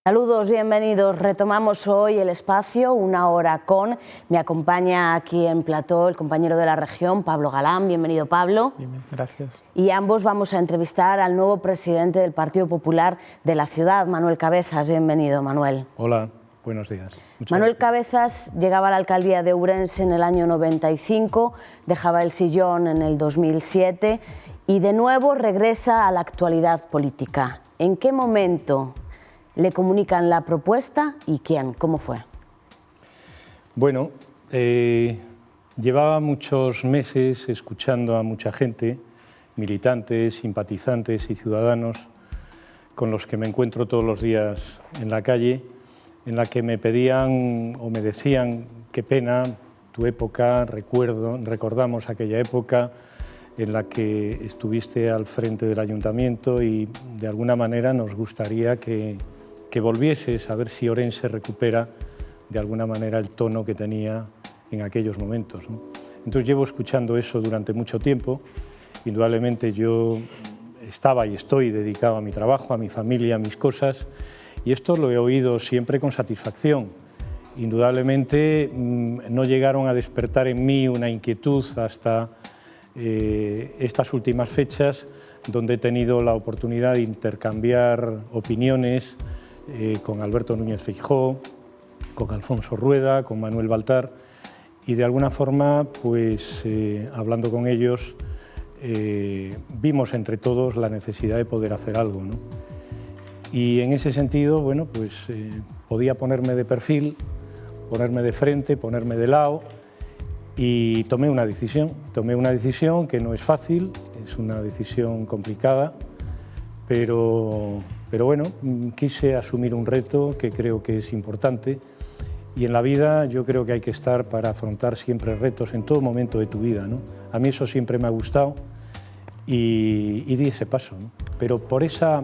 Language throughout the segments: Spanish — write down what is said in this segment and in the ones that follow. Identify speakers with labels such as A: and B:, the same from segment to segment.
A: Saludos, bienvenidos. Retomamos hoy el espacio, Una Hora Con. Me acompaña aquí en plató el compañero de la región, Pablo Galán. Bienvenido, Pablo.
B: Bien, gracias.
A: Y ambos vamos a entrevistar al nuevo presidente del Partido Popular de la ciudad, Manuel Cabezas. Bienvenido, Manuel.
C: Hola, buenos días.
A: Manuel Cabezas llegaba a la alcaldía de Ourense en el año 95, dejaba el sillón en el 2007 y de nuevo regresa a la actualidad política. ¿En qué momento le comunican la propuesta y quién? ¿Cómo fue?
C: Bueno, llevaba muchos meses escuchando a mucha gente, militantes, simpatizantes y ciudadanos con los que me encuentro todos los días en la calle, en la que me pedían o me decían: qué pena tu época, recordamos aquella época en la que estuviste al frente del ayuntamiento y de alguna manera nos gustaría que volvieses, a ver si Ourense recupera de alguna manera el tono que tenía en aquellos momentos, ¿no? Entonces llevo escuchando eso durante mucho tiempo. Indudablemente yo estaba y estoy dedicado a mi trabajo, a mi familia, a mis cosas, y esto lo he oído siempre con satisfacción. Indudablemente no llegaron a despertar en mí una inquietud hasta estas últimas fechas, donde he tenido la oportunidad de intercambiar opiniones con Alberto Núñez Feijóo, con Alfonso Rueda, con Manuel Baltar, y de alguna forma, pues hablando con ellos, vimos entre todos la necesidad de poder hacer algo, ¿no? Y en ese sentido, bueno, pues podía ponerme de perfil, ponerme de frente, ponerme de lado, y tomé una decisión que no es fácil, es una decisión complicada, pero bueno, quise asumir un reto que creo que es importante, y en la vida yo creo que hay que estar para afrontar siempre retos en todo momento de tu vida, ¿no? A mí eso siempre me ha gustado y di ese paso, ¿no? Pero por esa,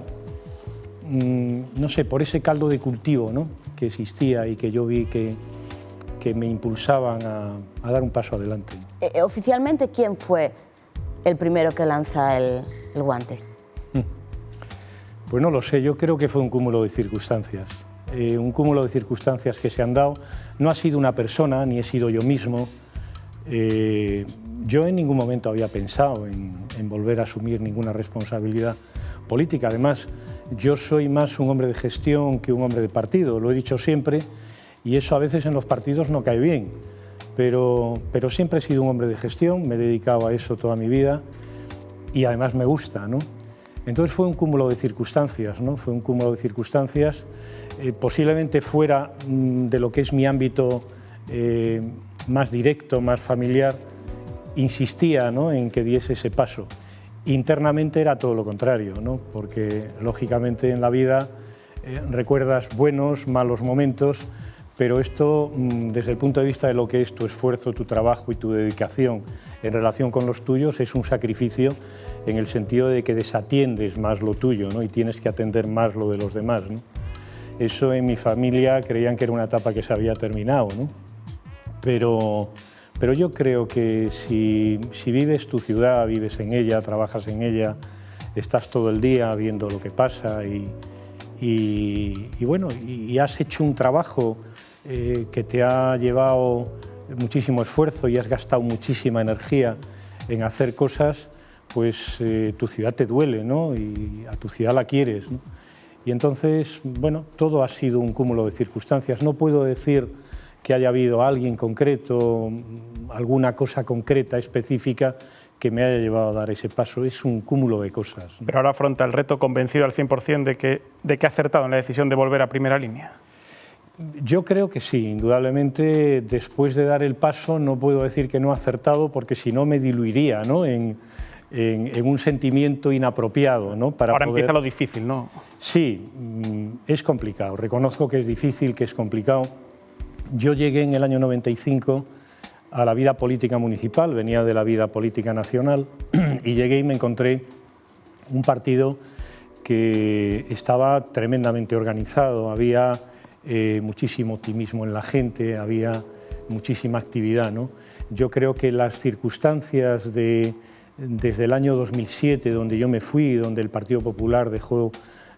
C: no sé, por ese caldo de cultivo, ¿no?, que existía y que yo vi que me impulsaban a dar un paso adelante.
A: Oficialmente, ¿quién fue el primero que lanza el guante?
C: Pues no lo sé, yo creo que fue un cúmulo de circunstancias. Un cúmulo de circunstancias que se han dado. No ha sido una persona, ni he sido yo mismo. Yo en ningún momento había pensado en volver a asumir ninguna responsabilidad política. Además, yo soy más un hombre de gestión que un hombre de partido, lo he dicho siempre, y eso a veces en los partidos no cae bien. Pero siempre he sido un hombre de gestión, me he dedicado a eso toda mi vida y además me gusta, ¿no? Entonces fue un cúmulo de circunstancias, ¿no? Fue un cúmulo de circunstancias, posiblemente fuera de lo que es mi ámbito más directo, más familiar, insistía, ¿no?, en que diese ese paso. Internamente era todo lo contrario, ¿no?, porque lógicamente en la vida recuerdas buenos, malos momentos, pero esto desde el punto de vista de lo que es tu esfuerzo, tu trabajo y tu dedicación en relación con los tuyos es un sacrificio, en el sentido de que desatiendes más lo tuyo, ¿no?, y tienes que atender más lo de los demás, ¿no? Eso en mi familia creían que era una etapa que se había terminado, ¿no? Pero yo creo que si vives tu ciudad, vives en ella, trabajas en ella, estás todo el día viendo lo que pasa y bueno, y has hecho un trabajo que te ha llevado muchísimo esfuerzo y has gastado muchísima energía en hacer cosas, pues tu ciudad te duele, ¿no?, y a tu ciudad la quieres, ¿no? Y entonces, bueno, todo ha sido un cúmulo de circunstancias. No puedo decir que haya habido alguien concreto, alguna cosa concreta, específica, que me haya llevado a dar ese paso. Es un cúmulo de cosas, ¿no?
B: Pero ahora afronta el reto convencido al 100% de que ha acertado en la decisión de volver a primera línea.
C: Yo creo que sí, indudablemente. Después de dar el paso no puedo decir que no he acertado, porque si no me diluiría, ¿no?, en un sentimiento inapropiado, ¿no?
B: Ahora empieza lo difícil, ¿no?
C: Sí, es complicado, reconozco que es difícil, que es complicado. Yo llegué en el año 95 a la vida política municipal, venía de la vida política nacional, y llegué y me encontré un partido que estaba tremendamente organizado, había muchísimo optimismo en la gente, había muchísima actividad, ¿no? Yo creo que las circunstancias desde el año 2007, donde yo me fui, donde el Partido Popular dejó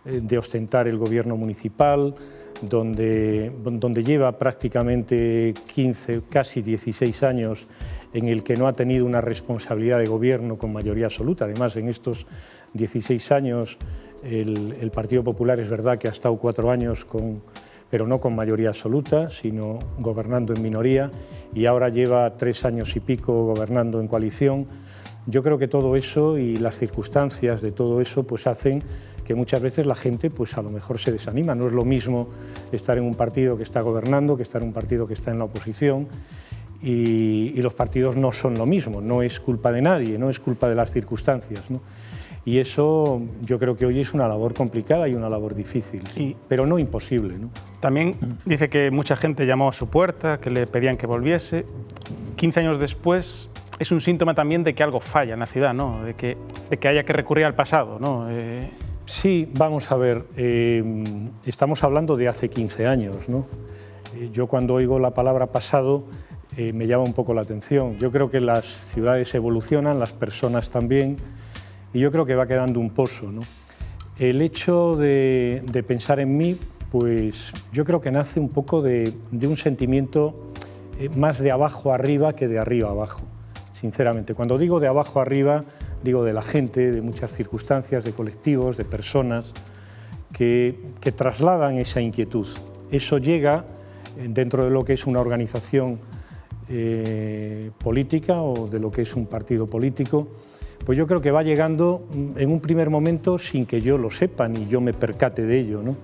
C: de ostentar el gobierno municipal, donde lleva prácticamente 15, casi 16 años en el que no ha tenido una responsabilidad de gobierno con mayoría absoluta. Además, en estos 16 años el Partido Popular es verdad que ha estado 4 años pero no con mayoría absoluta, sino gobernando en minoría, y ahora lleva 3 años y pico gobernando en coalición. Yo creo que todo eso y las circunstancias de todo eso pues hacen que muchas veces la gente pues a lo mejor se desanima. No es lo mismo estar en un partido que está gobernando que estar en un partido que está en la oposición, y los partidos no son lo mismo, no es culpa de nadie, no es culpa de las circunstancias, ¿no? Y eso yo creo que hoy es una labor complicada y una labor difícil, sí, pero no imposible, ¿no?
B: También dice que mucha gente llamó a su puerta, que le pedían que volviese. 15 años después es un síntoma también de que algo falla en la ciudad, ¿no? De que haya que recurrir al pasado, ¿no?
C: Sí, vamos a ver, estamos hablando de hace 15 años, ¿no? Yo cuando oigo la palabra pasado me llama un poco la atención. Yo creo que las ciudades evolucionan, las personas también, y yo creo que va quedando un pozo, ¿no? El hecho de pensar en mí, pues yo creo que nace un poco de un sentimiento más de abajo arriba que de arriba abajo, sinceramente. Cuando digo de abajo arriba, digo de la gente, de muchas circunstancias, de colectivos, de personas que trasladan esa inquietud. Eso llega dentro de lo que es una organización política o de lo que es un partido político. Pues yo creo que va llegando en un primer momento sin que yo lo sepa ni yo me percate de ello, ¿no?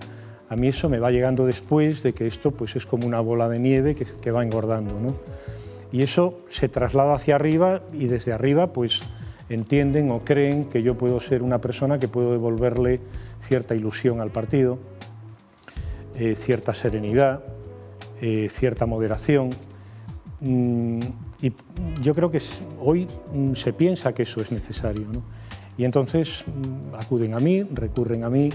C: A mí eso me va llegando después de que esto pues es como una bola de nieve que va engordando, ¿no? Y eso se traslada hacia arriba y desde arriba pues entienden o creen que yo puedo ser una persona que puedo devolverle cierta ilusión al partido, cierta serenidad, cierta moderación. Y yo creo que hoy se piensa que eso es necesario, ¿no? Y entonces acuden a mí, recurren a mí,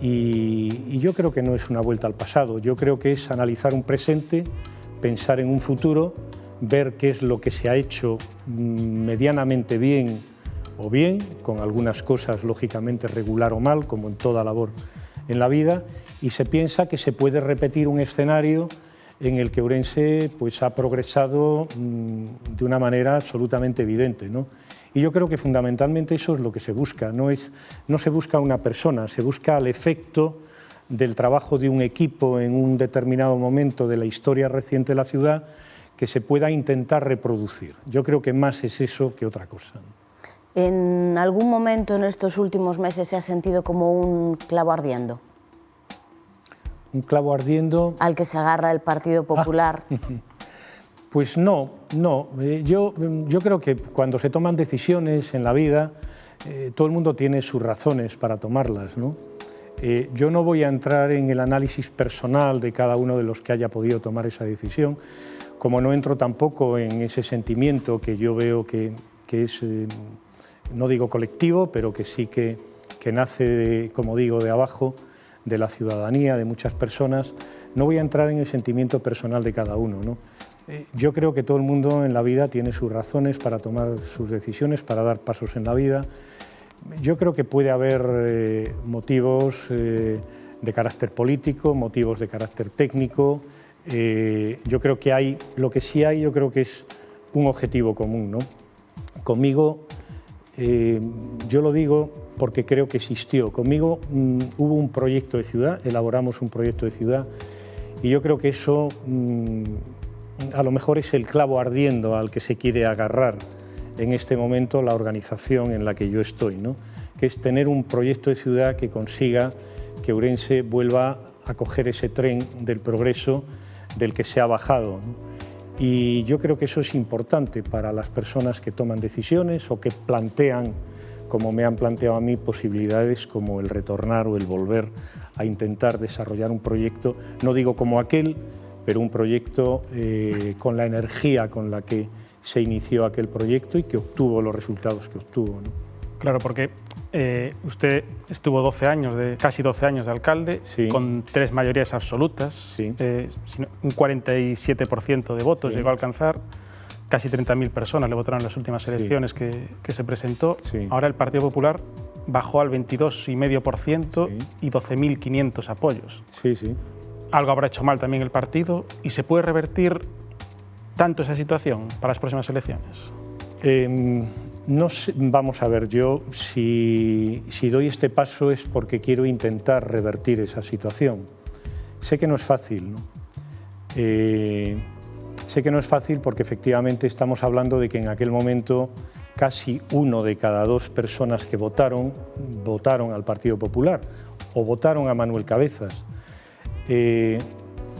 C: y yo creo que no es una vuelta al pasado, yo creo que es analizar un presente, pensar en un futuro, ver qué es lo que se ha hecho medianamente bien o bien, con algunas cosas lógicamente regular o mal, como en toda labor en la vida, y se piensa que se puede repetir un escenario en el que Ourense pues, ha progresado de una manera absolutamente evidente, ¿no? Y yo creo que fundamentalmente eso es lo que se busca, no se busca una persona, se busca el efecto del trabajo de un equipo en un determinado momento de la historia reciente de la ciudad que se pueda intentar reproducir. Yo creo que más es eso que otra cosa.
A: ¿En algún momento en estos últimos meses se ha sentido como un clavo ardiendo?
C: Un clavo ardiendo...
A: ¿Al que se agarra el Partido Popular?
C: Pues no. Yo creo que cuando se toman decisiones en la vida, todo el mundo tiene sus razones para tomarlas, ¿no? Yo no voy a entrar en el análisis personal de cada uno de los que haya podido tomar esa decisión, como no entro tampoco en ese sentimiento que yo veo que es, no digo colectivo, pero que sí que nace, como digo, de abajo, de la ciudadanía, de muchas personas. No voy a entrar en el sentimiento personal de cada uno, ¿no? Yo creo que todo el mundo en la vida tiene sus razones para tomar sus decisiones, para dar pasos en la vida. Yo creo que puede haber motivos de carácter político, motivos de carácter técnico. Yo creo que hay, lo que sí hay, yo creo que es un objetivo común, ¿no? Conmigo, yo lo digo porque creo que existió. Conmigo hubo un proyecto de ciudad, elaboramos un proyecto de ciudad, y yo creo que eso a lo mejor es el clavo ardiendo al que se quiere agarrar en este momento la organización en la que yo estoy, ¿no? Que es tener un proyecto de ciudad que consiga que Ourense vuelva a coger ese tren del progreso del que se ha bajado, ¿no? Y yo creo que eso es importante para las personas que toman decisiones o que plantean, como me han planteado a mí, posibilidades como el retornar o el volver a intentar desarrollar un proyecto, no digo como aquel, pero un proyecto con la energía con la que se inició aquel proyecto y que obtuvo los resultados que obtuvo, ¿no?
B: Claro, porque usted estuvo casi 12 años de alcalde, sí, con 3 mayorías absolutas, sí, un 47% de votos, sí, llegó a alcanzar. casi 30.000 personas le votaron en las últimas elecciones que se presentó.
C: Sí.
B: Ahora el Partido Popular bajó al 22,5% y 12.500 apoyos.
C: Sí, sí.
B: Algo habrá hecho mal también el partido y se puede revertir tanto esa situación para las próximas elecciones.
C: No sé, vamos a ver, yo si doy este paso es porque quiero intentar revertir esa situación. Sé que no es fácil, ¿no? Sé que no es fácil porque efectivamente estamos hablando de que en aquel momento casi 1 de cada 2 personas que votaron al Partido Popular o votaron a Manuel Cabezas.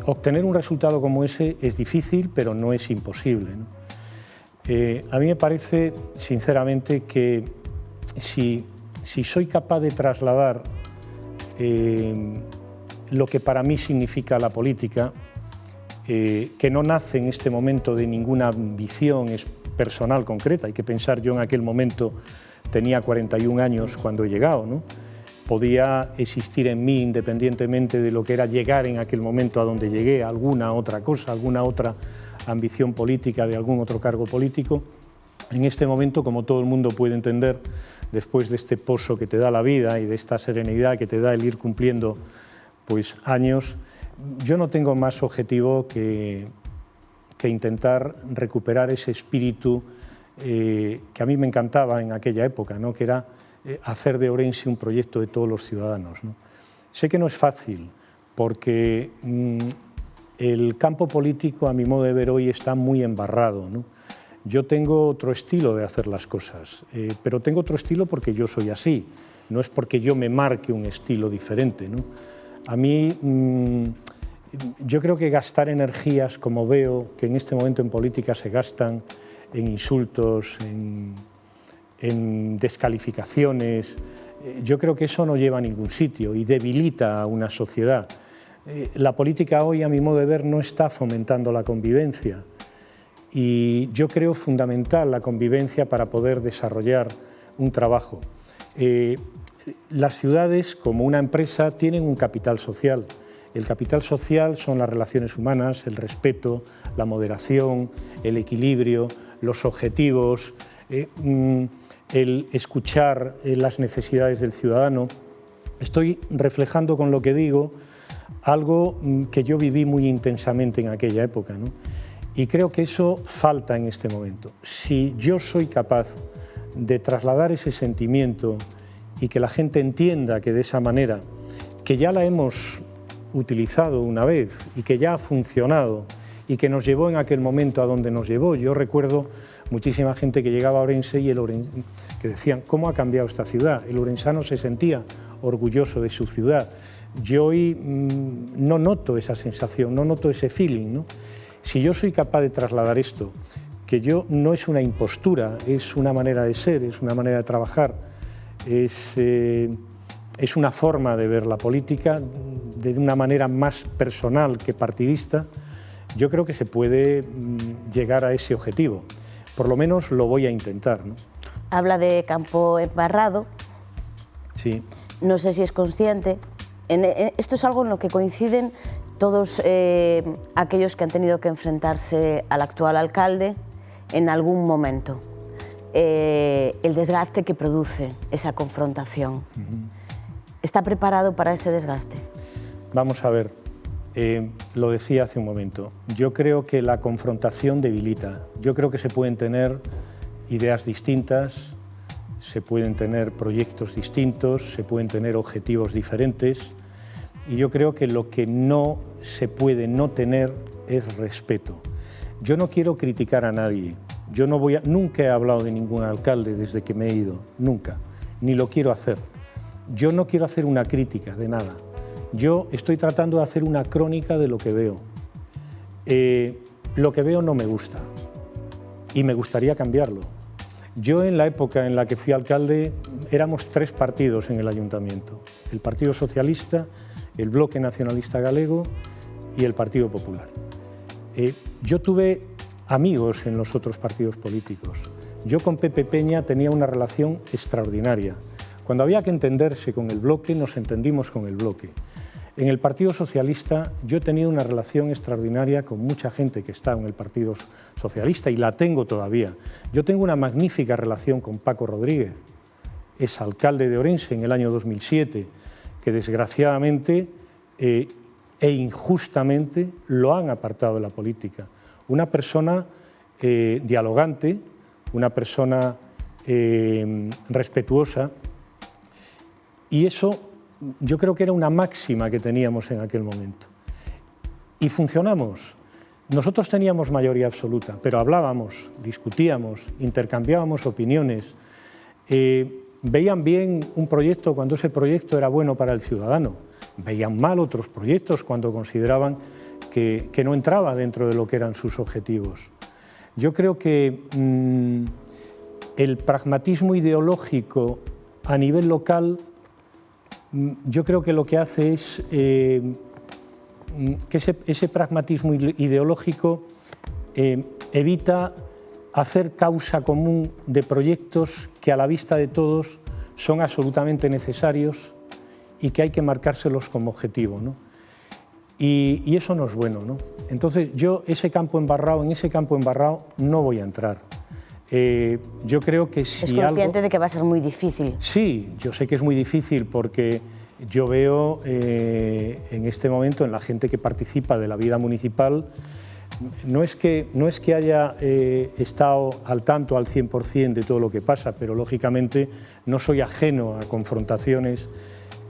C: Obtener un resultado como ese es difícil, pero no es imposible, ¿no? A mí me parece, sinceramente, que si soy capaz de trasladar lo que para mí significa la política, que no nace en este momento de ninguna ambición personal concreta. Hay que pensar, yo en aquel momento tenía 41 años cuando he llegado, ¿no? Podía existir en mí, independientemente de lo que era llegar en aquel momento a donde llegué, alguna otra cosa, alguna otra ambición política de algún otro cargo político. En este momento, como todo el mundo puede entender, después de este pozo que te da la vida y de esta serenidad que te da el ir cumpliendo pues, años, yo no tengo más objetivo que intentar recuperar ese espíritu que a mí me encantaba en aquella época, ¿no? Que era hacer de Ourense un proyecto de todos los ciudadanos, ¿no? Sé que no es fácil, porque el campo político, a mi modo de ver hoy, está muy embarrado, ¿no? Yo tengo otro estilo de hacer las cosas, pero tengo otro estilo porque yo soy así, no es porque yo me marque un estilo diferente, ¿no? A mí, yo creo que gastar energías, como veo que en este momento en política se gastan en insultos, en descalificaciones, yo creo que eso no lleva a ningún sitio y debilita a una sociedad. La política hoy, a mi modo de ver, no está fomentando la convivencia y yo creo fundamental la convivencia para poder desarrollar un trabajo. Las ciudades, como una empresa, tienen un capital social. El capital social son las relaciones humanas, el respeto, la moderación, el equilibrio, los objetivos, el escuchar las necesidades del ciudadano. Estoy reflejando con lo que digo algo que yo viví muy intensamente en aquella época, ¿no? Y creo que eso falta en este momento. Si yo soy capaz de trasladar ese sentimiento y que la gente entienda que de esa manera, que ya la hemos utilizado una vez y que ya ha funcionado y que nos llevó en aquel momento a donde nos llevó. Yo recuerdo muchísima gente que llegaba a Ourense y que decían, ¿cómo ha cambiado esta ciudad? El ourensano se sentía orgulloso de su ciudad. Yo hoy no noto esa sensación, no noto ese feeling, ¿no? Si yo soy capaz de trasladar esto, que yo no es una impostura, es una manera de ser, es una manera de trabajar, es una forma de ver la política de una manera más personal que partidista, yo creo que se puede llegar a ese objetivo. Por lo menos lo voy a intentar, ¿no?
A: Habla de campo embarrado.
C: Sí.
A: No sé si es consciente. Esto es algo en lo que coinciden todos aquellos que han tenido que enfrentarse al actual alcalde en algún momento. El desgaste que produce esa confrontación. ¿Está preparado para ese desgaste? Vamos a ver,
C: lo decía hace un momento, yo creo que la confrontación debilita. Yo creo que se pueden tener ideas distintas, se pueden tener proyectos distintos, se pueden tener objetivos diferentes y yo creo que lo que no se puede no tener es respeto. Yo no quiero criticar a nadie, nunca he hablado de ningún alcalde desde que me he ido, nunca, ni lo quiero hacer. Yo no quiero hacer una crítica de nada. Yo estoy tratando de hacer una crónica de lo que veo. Lo que veo no me gusta y me gustaría cambiarlo. Yo en la época en la que fui alcalde éramos 3 partidos en el ayuntamiento. El Partido Socialista, el Bloque Nacionalista Galego y el Partido Popular. Yo tuve amigos en los otros partidos políticos. Yo con Pepe Peña tenía una relación extraordinaria. Cuando había que entenderse con el Bloque, nos entendimos con el Bloque. En el Partido Socialista yo he tenido una relación extraordinaria con mucha gente que está en el Partido Socialista y la tengo todavía. Yo tengo una magnífica relación con Paco Rodríguez, es alcalde de Orense en el año 2007, que desgraciadamente e injustamente lo han apartado de la política. Una persona dialogante, una persona respetuosa, y eso yo creo que era una máxima que teníamos en aquel momento. Y funcionamos. Nosotros teníamos mayoría absoluta, pero hablábamos, discutíamos, intercambiábamos opiniones. Veían bien un proyecto cuando ese proyecto era bueno para el ciudadano. Veían mal otros proyectos cuando consideraban que no entraba dentro de lo que eran sus objetivos. Yo creo que el pragmatismo ideológico a nivel local, yo creo que lo que hace es que ese pragmatismo ideológico evita hacer causa común de proyectos que a la vista de todos son absolutamente necesarios y que hay que marcárselos como objetivo, ¿no? Y eso no es bueno, ¿no? Entonces yo en ese campo embarrado no voy a entrar. Yo creo que si
A: ¿Es consciente de que va a ser muy difícil? Sí,
C: yo sé que es muy difícil porque yo veo en este momento en la gente que participa de la vida municipal, no es que haya estado al tanto al 100% de todo lo que pasa, pero lógicamente no soy ajeno a confrontaciones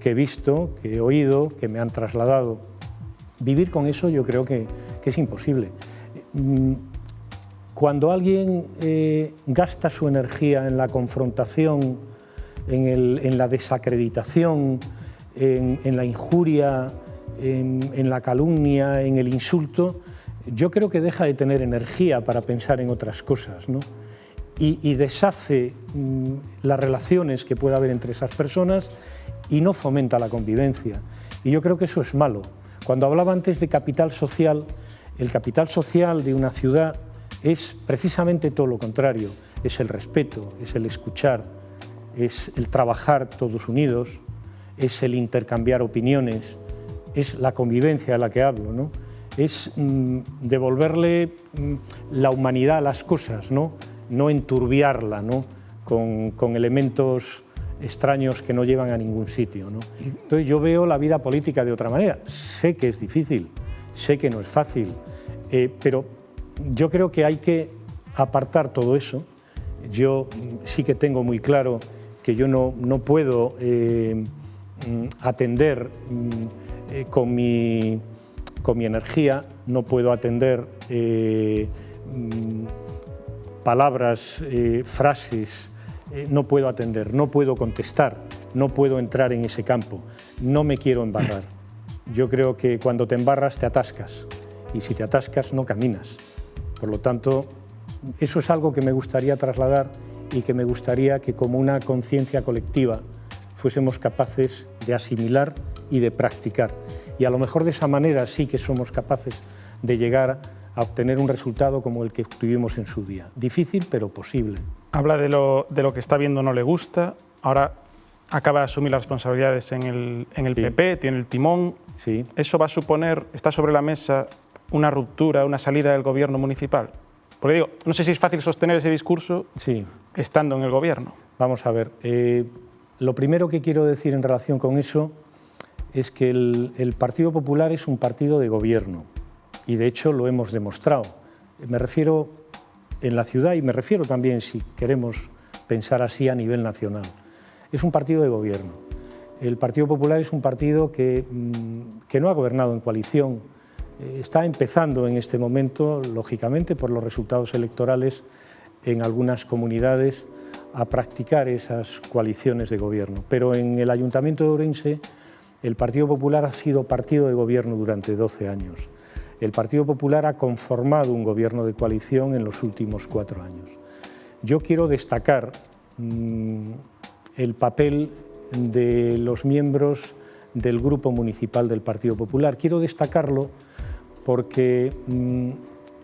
C: que he visto, que he oído, que me han trasladado. Vivir con eso yo creo que es imposible. Cuando alguien gasta su energía en la confrontación, en la desacreditación, en la injuria, en la calumnia, en el insulto, yo creo que deja de tener energía para pensar en otras cosas, ¿no? Y deshace las relaciones que pueda haber entre esas personas y no fomenta la convivencia. Y yo creo que eso es malo. Cuando hablaba antes de capital social, el capital social de una ciudad es precisamente todo lo contrario, es el respeto, es el escuchar, es el trabajar todos unidos, es el intercambiar opiniones, es la convivencia de la que hablo, ¿no? Es devolverle la humanidad a las cosas, no enturbiarla, ¿no? Con elementos extraños que no llevan a ningún sitio, ¿no? Entonces yo veo la vida política de otra manera. Sé que es difícil, sé que no es fácil, pero yo creo que hay que apartar todo eso. Yo sí que tengo muy claro que yo no puedo atender con mi energía, no puedo atender palabras, frases, no puedo atender, no puedo contestar, no puedo entrar en ese campo, no me quiero embarrar. Yo creo que cuando te embarras te atascas y si te atascas no caminas. Por lo tanto, eso es algo que me gustaría trasladar y que me gustaría que como una conciencia colectiva fuésemos capaces de asimilar y de practicar. Y a lo mejor de esa manera sí que somos capaces de llegar a obtener un resultado como el que tuvimos en su día. Difícil, pero posible.
B: Habla de lo que está viendo no le gusta, ahora acaba de asumir las responsabilidades en el
C: Sí.
B: PP, tiene el timón.
C: Sí.
B: ¿Eso va a suponer, está sobre la mesa, una ruptura, una salida del gobierno municipal? Porque digo, no sé si es fácil sostener ese discurso
C: Sí.
B: estando en el gobierno.
C: Vamos a ver, lo primero que quiero decir en relación con eso es que el Partido Popular es un partido de gobierno y de hecho lo hemos demostrado. Me refiero en la ciudad y me refiero también, si queremos pensar así, a nivel nacional. Es un partido de gobierno. El Partido Popular es un partido que no ha gobernado en coalición. Está empezando en este momento, lógicamente, por los resultados electorales en algunas comunidades, a practicar esas coaliciones de gobierno. Pero en el Ayuntamiento de Ourense, el Partido Popular ha sido partido de gobierno durante 12 años. El Partido Popular ha conformado un gobierno de coalición en los últimos 4 años. Yo quiero destacar el papel de los miembros del Grupo Municipal del Partido Popular. Quiero destacarlo porque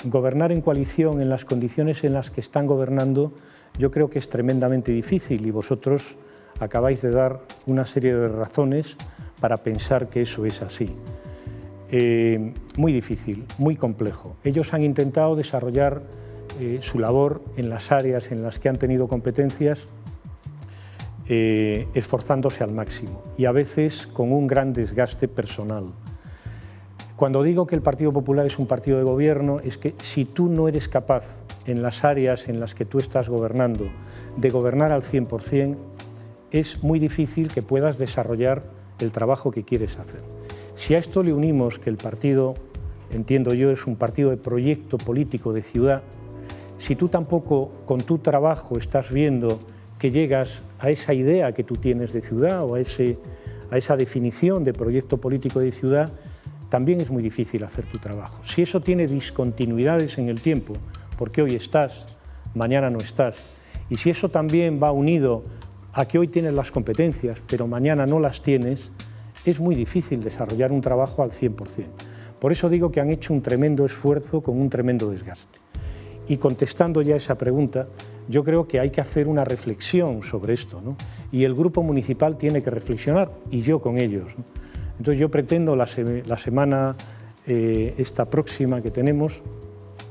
C: gobernar en coalición en las condiciones en las que están gobernando yo creo que es tremendamente difícil y vosotros acabáis de dar una serie de razones para pensar que eso es así. Muy difícil, muy complejo. Ellos han intentado desarrollar su labor en las áreas en las que han tenido competencias, esforzándose al máximo y a veces con un gran desgaste personal. Cuando digo que el Partido Popular es un partido de gobierno, es que si tú no eres capaz en las áreas en las que tú estás gobernando de gobernar al 100%, es muy difícil que puedas desarrollar el trabajo que quieres hacer. Si a esto le unimos que el partido, entiendo yo, es un partido de proyecto político de ciudad, si tú tampoco con tu trabajo estás viendo que llegas a esa idea que tú tienes de ciudad o a esa definición de proyecto político de ciudad, también es muy difícil hacer tu trabajo. Si eso tiene discontinuidades en el tiempo, porque hoy estás, mañana no estás, y si eso también va unido a que hoy tienes las competencias, pero mañana no las tienes, es muy difícil desarrollar un trabajo al 100%. Por eso digo que han hecho un tremendo esfuerzo con un tremendo desgaste. Y contestando ya esa pregunta, yo creo que hay que hacer una reflexión sobre esto, ¿no? Y el grupo municipal tiene que reflexionar, y yo con ellos, ¿no? Entonces yo pretendo la semana esta próxima que tenemos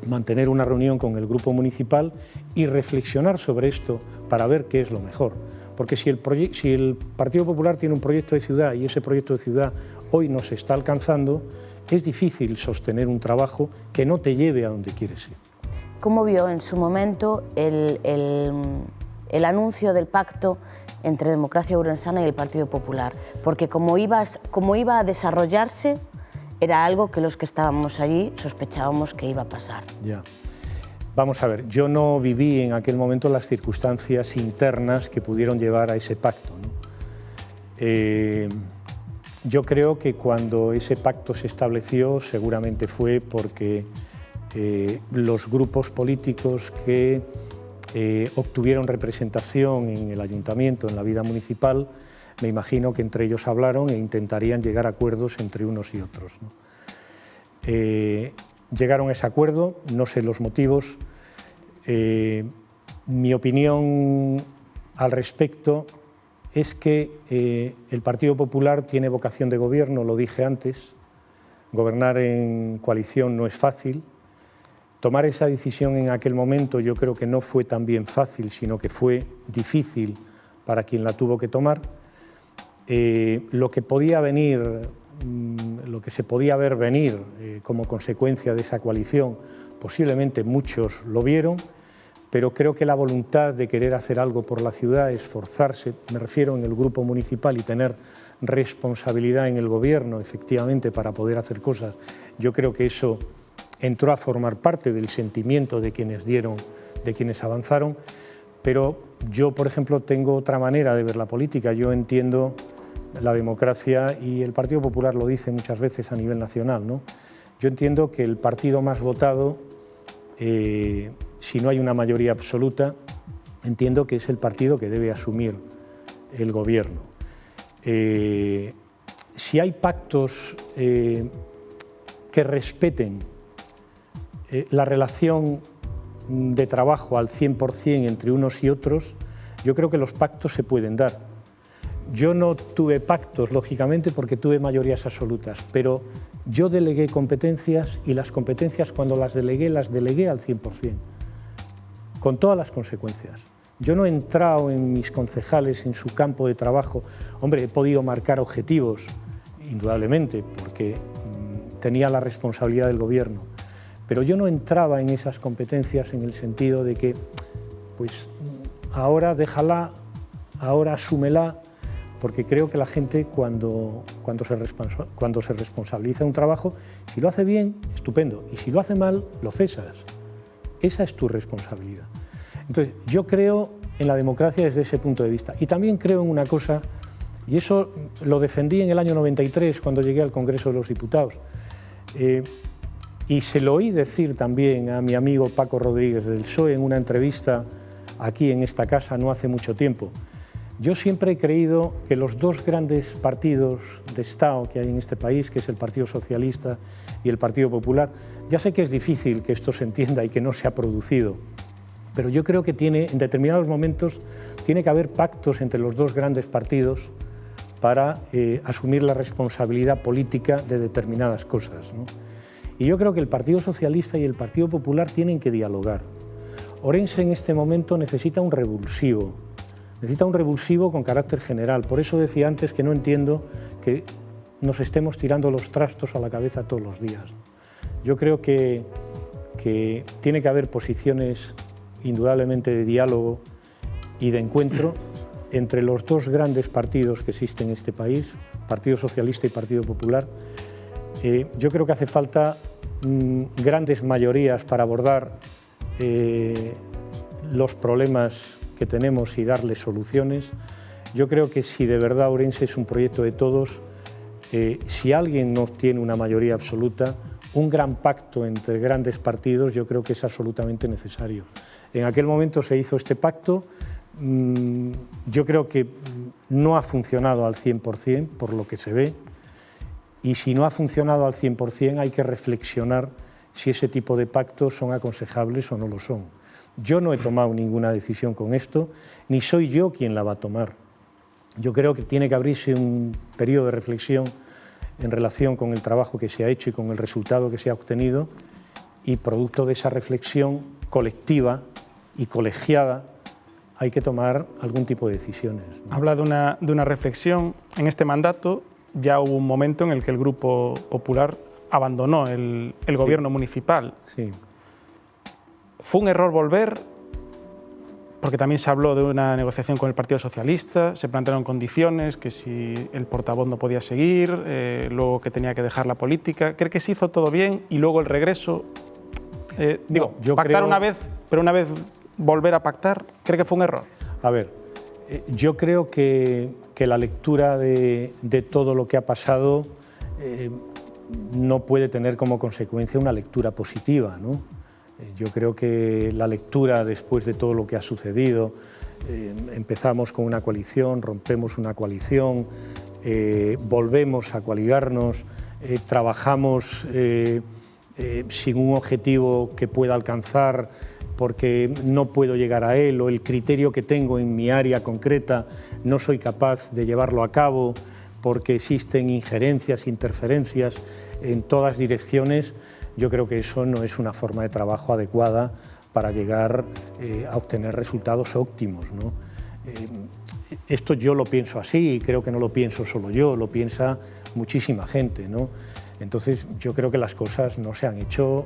C: mantener una reunión con el grupo municipal y reflexionar sobre esto para ver qué es lo mejor. Porque si el Partido Popular tiene un proyecto de ciudad y ese proyecto de ciudad hoy no se está alcanzando, es difícil sostener un trabajo que no te lleve a donde quieres ir.
A: ¿Cómo vio en su momento el anuncio del pacto entre Democracia Ourensana y el Partido Popular? Porque como iba a desarrollarse, era algo que los que estábamos allí sospechábamos que iba a pasar.
C: Ya. Vamos a ver, yo no viví en aquel momento las circunstancias internas que pudieron llevar a ese pacto, ¿no? Yo creo que cuando ese pacto se estableció seguramente fue porque los grupos políticos que obtuvieron representación en el ayuntamiento, en la vida municipal, me imagino que entre ellos hablaron e intentarían llegar a acuerdos entre unos y otros, ¿no? Llegaron a ese acuerdo, no sé los motivos. Mi opinión al respecto es que el Partido Popular tiene vocación de gobierno, lo dije antes. Gobernar en coalición no es fácil. Tomar esa decisión en aquel momento yo creo que no fue tan bien fácil, sino que fue difícil para quien la tuvo que tomar. Lo que podía venir, lo que se podía ver venir como consecuencia de esa coalición, posiblemente muchos lo vieron, pero creo que la voluntad de querer hacer algo por la ciudad, esforzarse, me refiero en el grupo municipal, y tener responsabilidad en el gobierno, efectivamente, para poder hacer cosas, yo creo que eso entró a formar parte del sentimiento de quienes dieron, de quienes avanzaron. Pero yo, por ejemplo, tengo otra manera de ver la política. Yo entiendo la democracia, y el Partido Popular lo dice muchas veces a nivel nacional, ¿no? Yo entiendo que el partido más votado, si no hay una mayoría absoluta, entiendo que es el partido que debe asumir el gobierno. Si hay pactos que respeten la relación de trabajo al 100% entre unos y otros, yo creo que los pactos se pueden dar. Yo no tuve pactos, lógicamente, porque tuve mayorías absolutas, pero yo delegué competencias, y las competencias cuando las delegué al 100%, con todas las consecuencias. Yo no he entrado en mis concejales, en su campo de trabajo. Hombre, he podido marcar objetivos, indudablemente, porque tenía la responsabilidad del gobierno, pero yo no entraba en esas competencias en el sentido de que, pues, ahora déjala, ahora asúmela, porque creo que la gente cuando se responsabiliza de un trabajo, si lo hace bien, estupendo, y si lo hace mal, lo cesas. Esa es tu responsabilidad. Entonces, yo creo en la democracia desde ese punto de vista, y también creo en una cosa, y eso lo defendí en el año 93 cuando llegué al Congreso de los Diputados, y se lo oí decir también a mi amigo Paco Rodríguez del PSOE en una entrevista aquí en esta casa no hace mucho tiempo. Yo siempre he creído que los dos grandes partidos de Estado que hay en este país, que es el Partido Socialista y el Partido Popular, ya sé que es difícil que esto se entienda y que no se ha producido, pero yo creo que en determinados momentos tiene que haber pactos entre los dos grandes partidos para asumir la responsabilidad política de determinadas cosas, ¿no? Y yo creo que el Partido Socialista y el Partido Popular tienen que dialogar. Ourense en este momento necesita un revulsivo con carácter general. Por eso decía antes que no entiendo que nos estemos tirando los trastos a la cabeza todos los días. Yo creo que tiene que haber posiciones indudablemente de diálogo y de encuentro entre los dos grandes partidos que existen en este país, Partido Socialista y Partido Popular. Yo creo que hace falta grandes mayorías para abordar los problemas que tenemos y darles soluciones. Yo creo que si de verdad Ourense es un proyecto de todos, si alguien no tiene una mayoría absoluta, un gran pacto entre grandes partidos yo creo que es absolutamente necesario. En aquel momento se hizo este pacto, yo creo que no ha funcionado al 100% por lo que se ve, y si no ha funcionado al 100% hay que reflexionar si ese tipo de pactos son aconsejables o no lo son. Yo no he tomado ninguna decisión con esto, ni soy yo quien la va a tomar. Yo creo que tiene que abrirse un periodo de reflexión en relación con el trabajo que se ha hecho y con el resultado que se ha obtenido, y producto de esa reflexión colectiva y colegiada hay que tomar algún tipo de decisiones, ¿no?
B: Habla de una reflexión. En este mandato ya hubo un momento en el que el Grupo Popular abandonó el gobierno municipal.
C: Sí.
B: ¿Fue un error volver? Porque también se habló de una negociación con el Partido Socialista, se plantearon condiciones, que si el portavoz no podía seguir, luego que tenía que dejar la política. ¿Cree que se hizo todo bien y luego el regreso? Pactar una vez, pero una vez volver a pactar, ¿cree que fue un error?
C: A ver, yo creo que la lectura de todo lo que ha pasado no puede tener como consecuencia una lectura positiva, ¿no? Yo creo que la lectura después de todo lo que ha sucedido, empezamos con una coalición, rompemos una coalición, volvemos a coaligarnos, trabajamos sin un objetivo que pueda alcanzar porque no puedo llegar a él, o el criterio que tengo en mi área concreta no soy capaz de llevarlo a cabo porque existen injerencias, interferencias en todas direcciones. Yo creo que eso no es una forma de trabajo adecuada para llegar a obtener resultados óptimos, ¿no? Esto yo lo pienso así y creo que no lo pienso solo yo, lo piensa muchísima gente, ¿no? Entonces yo creo que las cosas no se han hecho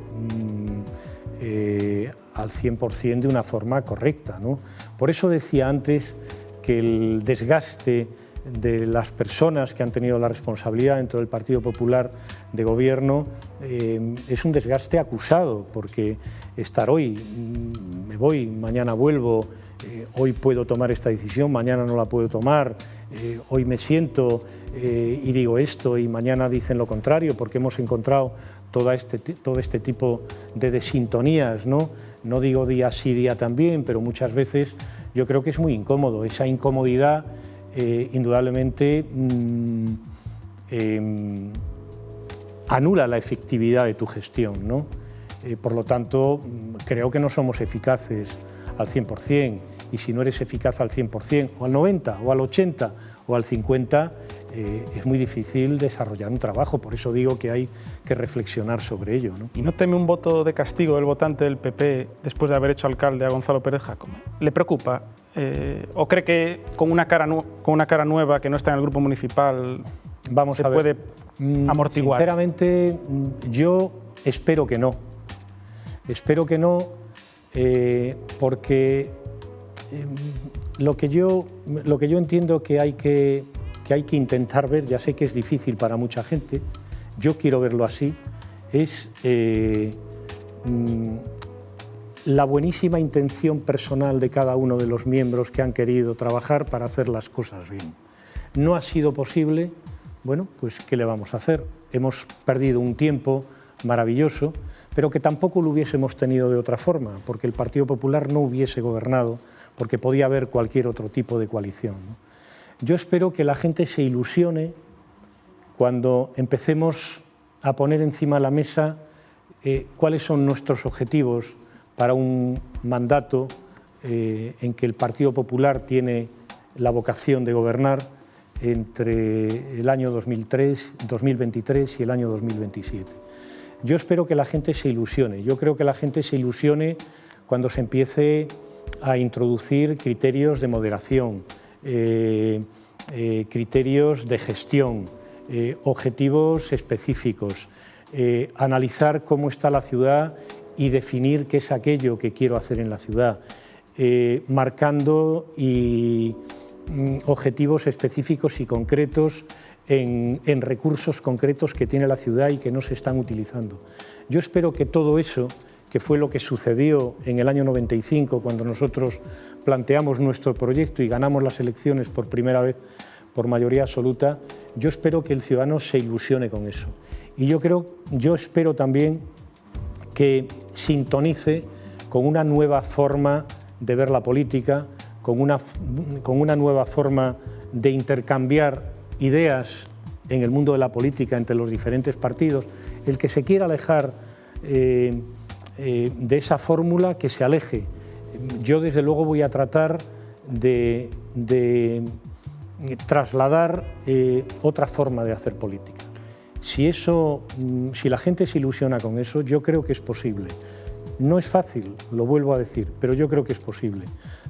C: al 100% de una forma correcta, ¿no? Por eso decía antes que el desgaste de las personas que han tenido la responsabilidad dentro del Partido Popular de gobierno es un desgaste acusado, porque estar hoy, me voy, mañana vuelvo, hoy puedo tomar esta decisión, mañana no la puedo tomar, hoy me siento y digo esto y mañana dicen lo contrario, porque hemos encontrado todo este tipo de desintonías, ¿no? No digo día sí, día también, pero muchas veces yo creo que es muy incómodo. Esa incomodidad indudablemente anula la efectividad de tu gestión, ¿no? Por lo tanto, creo que no somos eficaces al 100%, y si no eres eficaz al 100%, o al 90%, o al 80%, o al 50%, es muy difícil desarrollar un trabajo. Por eso digo que hay que reflexionar sobre ello, ¿no?
B: ¿Y no teme un voto de castigo del votante del PP después de haber hecho alcalde a Gonzalo Pérez Jácome? ¿Le preocupa? ¿O cree que con una cara nueva que no está en el grupo municipal se puede amortiguar?
C: Sinceramente, yo espero que no. Espero que no, porque lo que yo entiendo que hay que intentar ver, ya sé que es difícil para mucha gente, yo quiero verlo así, es la buenísima intención personal de cada uno de los miembros que han querido trabajar para hacer las cosas bien. No ha sido posible, bueno, pues ¿qué le vamos a hacer? Hemos perdido un tiempo maravilloso, pero que tampoco lo hubiésemos tenido de otra forma, porque el Partido Popular no hubiese gobernado, porque podía haber cualquier otro tipo de coalición, ¿no? Yo espero que la gente se ilusione cuando empecemos a poner encima de la mesa cuáles son nuestros objetivos para un mandato en que el Partido Popular tiene la vocación de gobernar, entre el año 2023 y el año 2027. Yo espero que la gente se ilusione. Yo creo que la gente se ilusione cuando se empiece a introducir criterios de moderación, criterios de gestión, objetivos específicos, analizar cómo está la ciudad y definir qué es aquello que quiero hacer en la ciudad, marcando objetivos específicos y concretos en recursos concretos que tiene la ciudad y que no se están utilizando. Yo espero que todo eso, que fue lo que sucedió en el año 95, cuando nosotros planteamos nuestro proyecto y ganamos las elecciones por primera vez por mayoría absoluta, yo espero que el ciudadano se ilusione con eso. Y yo espero también que sintonice con una nueva forma de ver la política, con una nueva forma de intercambiar ideas en el mundo de la política entre los diferentes partidos. El que se quiera alejar de esa fórmula, que se aleje. Yo desde luego voy a tratar de trasladar otra forma de hacer política. Si la gente se ilusiona con eso, yo creo que es posible. No es fácil, lo vuelvo a decir, pero yo creo que es posible.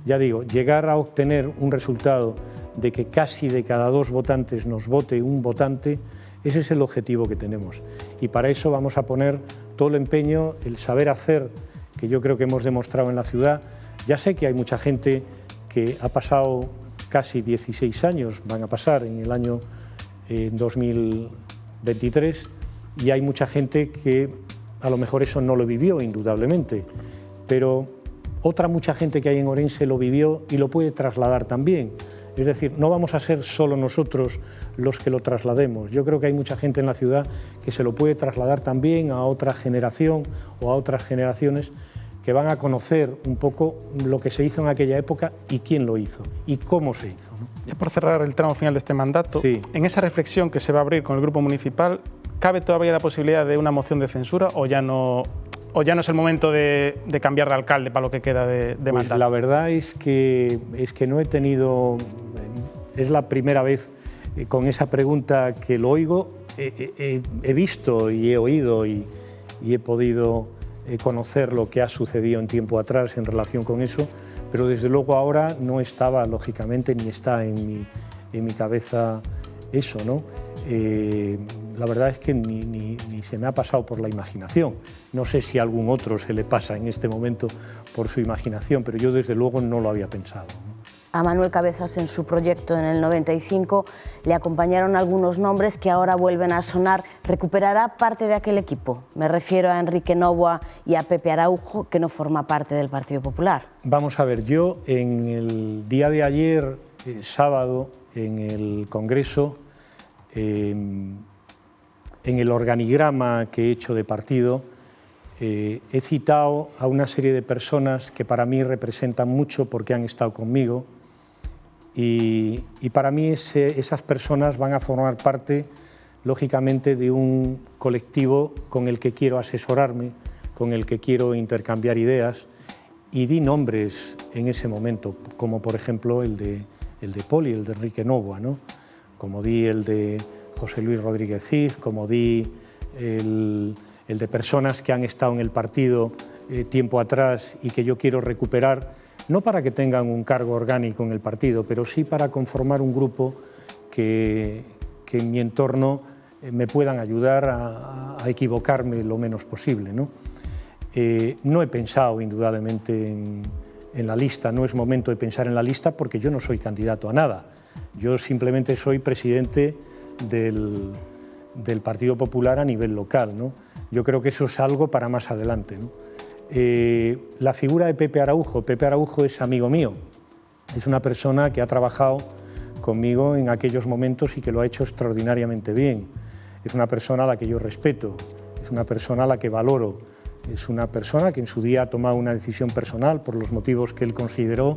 C: Ya digo, llegar a obtener un resultado de que casi de cada 2 votantes nos vote un votante, ese es el objetivo que tenemos. Y para eso vamos a poner todo el empeño, el saber hacer, que yo creo que hemos demostrado en la ciudad. Ya sé que hay mucha gente que ha pasado casi 16 años, van a pasar en el año 2023, y hay mucha gente que a lo mejor eso no lo vivió, indudablemente, pero mucha gente que hay en Orense lo vivió y lo puede trasladar también. Es decir, no vamos a ser solo nosotros los que lo traslademos. Yo creo que hay mucha gente en la ciudad que se lo puede trasladar también a otra generación o a otras generaciones que van a conocer un poco lo que se hizo en aquella época y quién lo hizo y cómo se hizo, ¿no?
B: Ya por cerrar el tramo final de este mandato,
C: sí.
B: En esa reflexión que se va a abrir con el Grupo Municipal, ¿cabe todavía la posibilidad de una moción de censura o ya no es el momento de cambiar de alcalde para lo que queda de mandato?
C: La verdad es que no he tenido... Es la primera vez con esa pregunta que lo oigo. He visto y he oído y he podido conocer lo que ha sucedido en tiempo atrás en relación con eso, pero desde luego ahora no estaba, lógicamente, ni está en mi cabeza eso, ¿no? La verdad es que ni se me ha pasado por la imaginación. No sé si a algún otro se le pasa en este momento por su imaginación, pero yo desde luego no lo había pensado, ¿no?
A: A Manuel Cabezas en su proyecto en el 95 le acompañaron algunos nombres que ahora vuelven a sonar. ¿Recuperará parte de aquel equipo? Me refiero a Enrique Novoa y a Pepe Araujo, que no forma parte del Partido Popular.
C: Vamos a ver, yo en el día de ayer, sábado, en el Congreso, en el organigrama que he hecho de partido, he citado a una serie de personas que para mí representan mucho porque han estado conmigo. Y para mí esas personas van a formar parte, lógicamente, de un colectivo con el que quiero asesorarme, con el que quiero intercambiar ideas, y di nombres en ese momento, como por ejemplo el de Poli, el de Enrique Novoa, ¿no? Como di el de José Luis Rodríguez Cid, como di el de personas que han estado en el partido tiempo atrás y que yo quiero recuperar, no para que tengan un cargo orgánico en el partido, pero sí para conformar un grupo que en mi entorno me puedan ayudar a equivocarme lo menos posible, ¿no? No he pensado indudablemente en la lista, no es momento de pensar en la lista porque yo no soy candidato a nada. Yo simplemente soy presidente del Partido Popular a nivel local, ¿no? Yo creo que eso es algo para más adelante, ¿no? La figura de Pepe Araujo es amigo mío, es una persona que ha trabajado conmigo en aquellos momentos y que lo ha hecho extraordinariamente bien. Es una persona a la que yo respeto, es una persona a la que valoro, es una persona que en su día ha tomado una decisión personal por los motivos que él consideró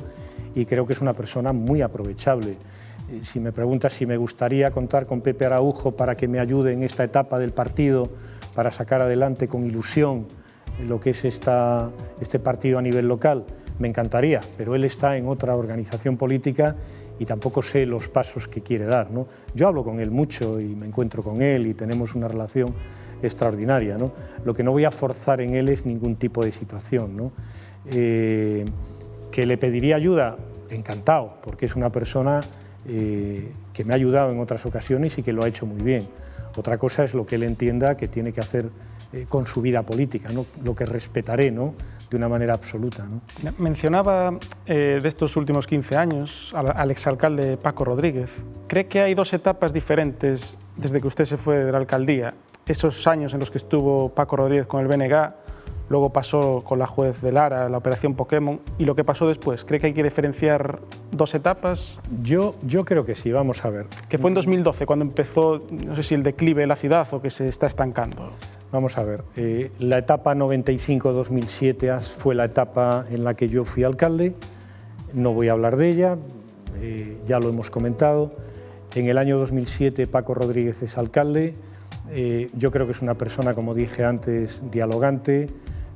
C: y creo que es una persona muy aprovechable. Si me preguntas si me gustaría contar con Pepe Araujo para que me ayude en esta etapa del partido, para sacar adelante con ilusión lo que es este partido a nivel local, me encantaría, pero él está en otra organización política y tampoco sé los pasos que quiere dar, ¿no? Yo hablo con él mucho y me encuentro con él y tenemos una relación extraordinaria, ¿no? Lo que no voy a forzar en él es ningún tipo de situación, ¿no? Que le pediría ayuda, encantado, porque es una persona que me ha ayudado en otras ocasiones y que lo ha hecho muy bien. Otra cosa es lo que él entienda que tiene que hacer con su vida política, ¿no? Lo que respetaré, ¿no?, de una manera absoluta, ¿no?
B: Mencionaba de estos últimos 15 años al exalcalde Paco Rodríguez. ¿Cree que hay dos etapas diferentes desde que usted se fue de la alcaldía? Esos años en los que estuvo Paco Rodríguez con el BNG, luego pasó con la juez de Lara, la operación Pokémon, y lo que pasó después. ¿Cree que hay que diferenciar dos etapas?
C: Yo creo que sí, vamos a ver.
B: Que fue en 2012 cuando empezó, no sé si el declive de la ciudad o que se está estancando.
C: Vamos a ver, la etapa 95-2007 fue la etapa en la que yo fui alcalde, no voy a hablar de ella, ya lo hemos comentado. En el año 2007 Paco Rodríguez es alcalde, yo creo que es una persona, como dije antes, dialogante,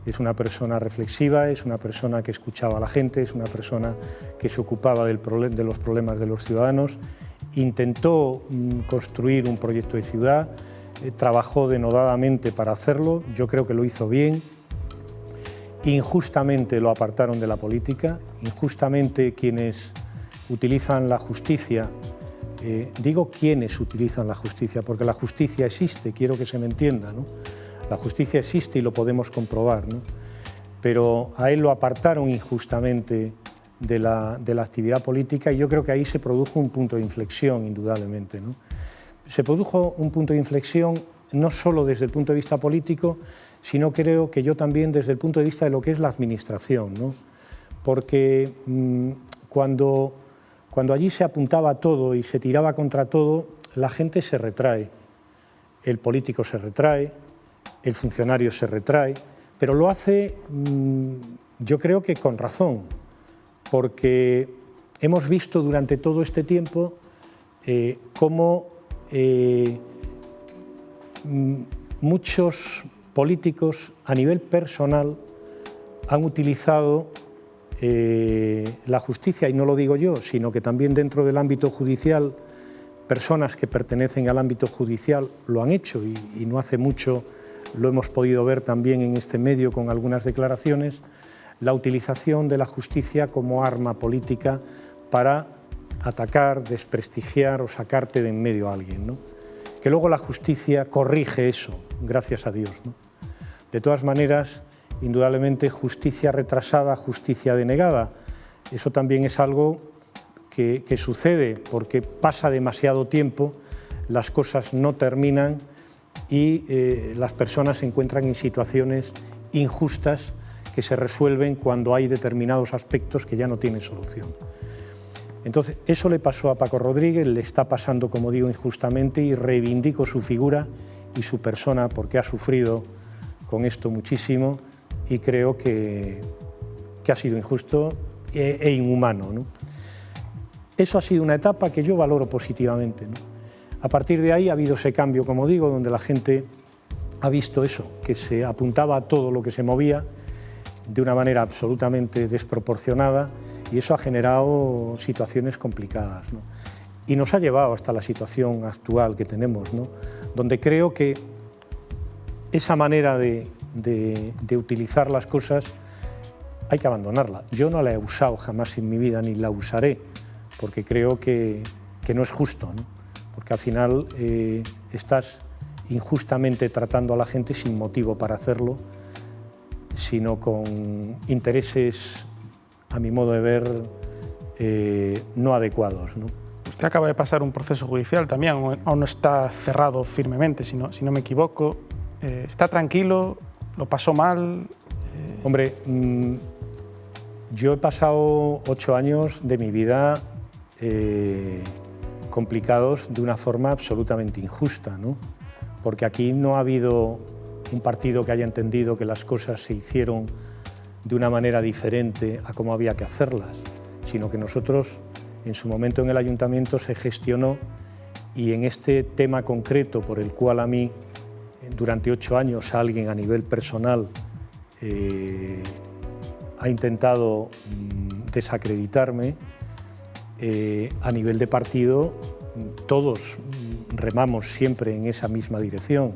C: es una persona reflexiva, es una persona que escuchaba a la gente, es una persona que se ocupaba de los problemas de los ciudadanos, intentó construir un proyecto de ciudad, trabajó denodadamente para hacerlo, yo creo que lo hizo bien. Injustamente lo apartaron de la política, injustamente quienes utilizan la justicia, digo quienes utilizan la justicia, porque la justicia existe, quiero que se me entienda, ¿no? La justicia existe y lo podemos comprobar, ¿no? Pero a él lo apartaron injustamente de la actividad política y yo creo que ahí se produjo un punto de inflexión, indudablemente, ¿no? Se produjo un punto de inflexión no solo desde el punto de vista político, sino creo que yo también desde el punto de vista de lo que es la administración, ¿no? Porque cuando allí se apuntaba todo y se tiraba contra todo, la gente se retrae, el político se retrae, el funcionario se retrae, pero lo hace, yo creo que con razón, porque hemos visto durante todo este tiempo cómo muchos políticos a nivel personal han utilizado la justicia, y no lo digo yo, sino que también dentro del ámbito judicial, personas que pertenecen al ámbito judicial lo han hecho y no hace mucho lo hemos podido ver también en este medio con algunas declaraciones, la utilización de la justicia como arma política para atacar, desprestigiar o sacarte de en medio a alguien, ¿no? Que luego la justicia corrige eso, gracias a Dios, ¿no? De todas maneras, indudablemente justicia retrasada, justicia denegada, eso también es algo que sucede porque pasa demasiado tiempo, las cosas no terminan y las personas se encuentran en situaciones injustas que se resuelven cuando hay determinados aspectos que ya no tienen solución. Entonces, eso le pasó a Paco Rodríguez, le está pasando, como digo, injustamente, y reivindico su figura y su persona porque ha sufrido con esto muchísimo y creo que ha sido injusto e inhumano, ¿no? Eso ha sido una etapa que yo valoro positivamente, ¿no? A partir de ahí ha habido ese cambio, como digo, donde la gente ha visto eso, que se apuntaba a todo lo que se movía de una manera absolutamente desproporcionada, y eso ha generado situaciones complicadas, ¿no? Y nos ha llevado hasta la situación actual que tenemos, ¿no? Donde creo que esa manera de utilizar las cosas hay que abandonarla. Yo no la he usado jamás en mi vida, ni la usaré, porque creo que no es justo, ¿no? Porque al final estás injustamente tratando a la gente sin motivo para hacerlo, sino con intereses, a mi modo de ver, no adecuados, ¿no?
B: Usted acaba de pasar un proceso judicial también, aún no está cerrado firmemente, si no me equivoco. ¿Está tranquilo? ¿Lo pasó mal?
C: Hombre, yo he pasado 8 años de mi vida complicados de una forma absolutamente injusta, ¿no? Porque aquí no ha habido un partido que haya entendido que las cosas se hicieron de una manera diferente a cómo había que hacerlas, sino que nosotros, en su momento en el ayuntamiento, se gestionó, y en este tema concreto por el cual a mí, durante 8 años, alguien a nivel personal ha intentado desacreditarme, A nivel de partido, todos remamos siempre en esa misma dirección.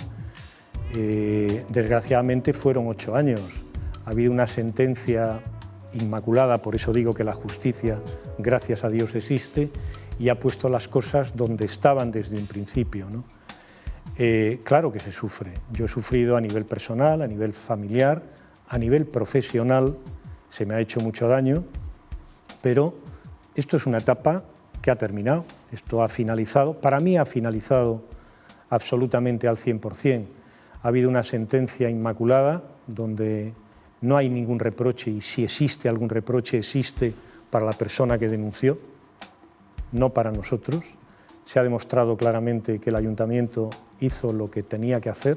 C: Desgraciadamente fueron 8 años. Ha habido una sentencia inmaculada, por eso digo que la justicia, gracias a Dios, existe y ha puesto las cosas donde estaban desde un principio, ¿no? Claro que se sufre. Yo he sufrido a nivel personal, a nivel familiar, a nivel profesional, se me ha hecho mucho daño, pero esto es una etapa que ha terminado, esto ha finalizado. Para mí ha finalizado absolutamente al 100%. Ha habido una sentencia inmaculada donde no hay ningún reproche, y si existe algún reproche, existe para la persona que denunció, no para nosotros. Se ha demostrado claramente que el Ayuntamiento hizo lo que tenía que hacer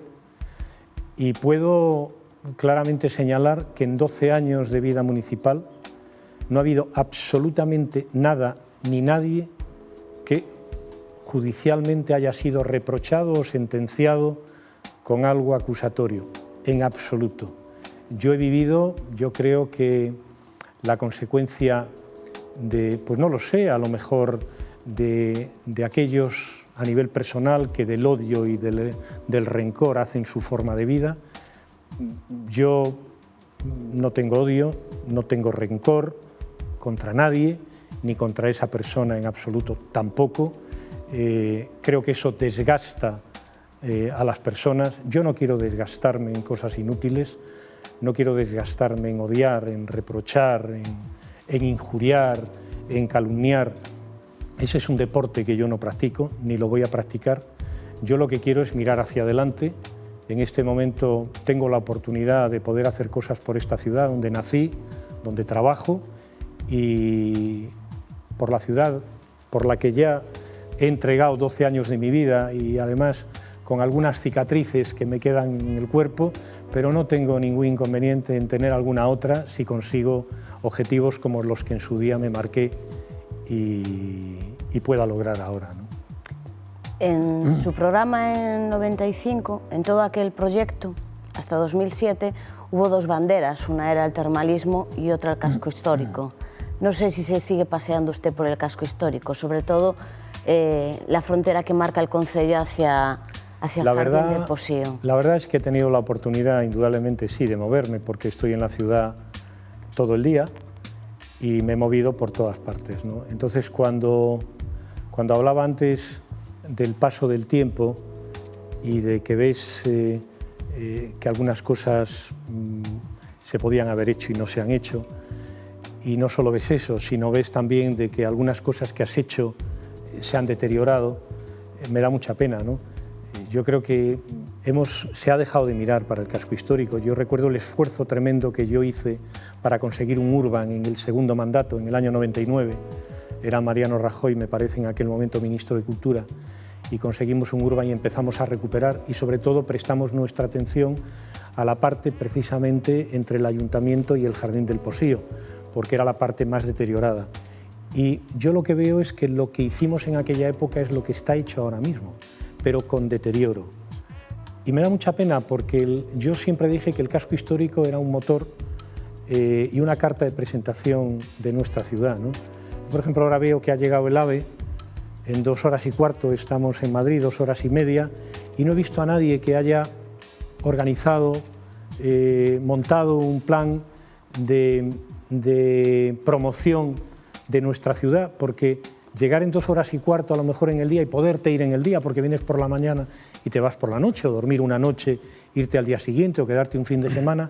C: y puedo claramente señalar que en 12 años de vida municipal no ha habido absolutamente nada ni nadie que judicialmente haya sido reprochado o sentenciado con algo acusatorio, en absoluto. Yo he vivido, yo creo que la consecuencia de, pues no lo sé, a lo mejor de aquellos a nivel personal que del odio y del rencor hacen su forma de vida. Yo no tengo odio, no tengo rencor contra nadie, ni contra esa persona en absoluto tampoco. Creo que eso desgasta a las personas. Yo no quiero desgastarme en cosas inútiles, no quiero desgastarme en odiar, en reprochar, en injuriar, en calumniar. Ese es un deporte que yo no practico, ni lo voy a practicar. Yo lo que quiero es mirar hacia adelante. En este momento tengo la oportunidad de poder hacer cosas por esta ciudad donde nací, donde trabajo, y por la ciudad por la que ya he entregado 12 años de mi vida y además con algunas cicatrices que me quedan en el cuerpo, pero no tengo ningún inconveniente en tener alguna otra si consigo objetivos como los que en su día me marqué y pueda lograr ahora, ¿no?
A: En su programa en 95, en todo aquel proyecto, hasta 2007, hubo 2 banderas, una era el termalismo y otra el casco histórico. No sé si se sigue paseando usted por el casco histórico, sobre todo la frontera que marca el concello hacia el Jardín del Posío.
C: La verdad es que he tenido la oportunidad, indudablemente sí, de moverme, porque estoy en la ciudad todo el día y me he movido por todas partes, ¿no? Entonces, cuando hablaba antes del paso del tiempo y de que ves que algunas cosas se podían haber hecho y no se han hecho, y no solo ves eso, sino ves también de que algunas cosas que has hecho se han deteriorado, me da mucha pena, ¿no? Yo creo que se ha dejado de mirar para el casco histórico. Yo recuerdo el esfuerzo tremendo que yo hice para conseguir un urban en el segundo mandato, en el año 99. Era Mariano Rajoy, me parece, en aquel momento ministro de Cultura, y conseguimos un urban y empezamos a recuperar y sobre todo prestamos nuestra atención a la parte precisamente entre el Ayuntamiento y el Jardín del Posío, porque era la parte más deteriorada. Y yo lo que veo es que lo que hicimos en aquella época es lo que está hecho ahora mismo, pero con deterioro. Y me da mucha pena porque yo siempre dije que el casco histórico era un motor y una carta de presentación de nuestra ciudad, ¿no? Por ejemplo, ahora veo que ha llegado el AVE, en 2 horas y cuarto estamos en Madrid, 2 horas y media, y no he visto a nadie que haya organizado, montado un plan de promoción de nuestra ciudad, porque llegar en 2 horas y cuarto a lo mejor en el día y poderte ir en el día porque vienes por la mañana y te vas por la noche, o dormir una noche, irte al día siguiente o quedarte un fin de semana.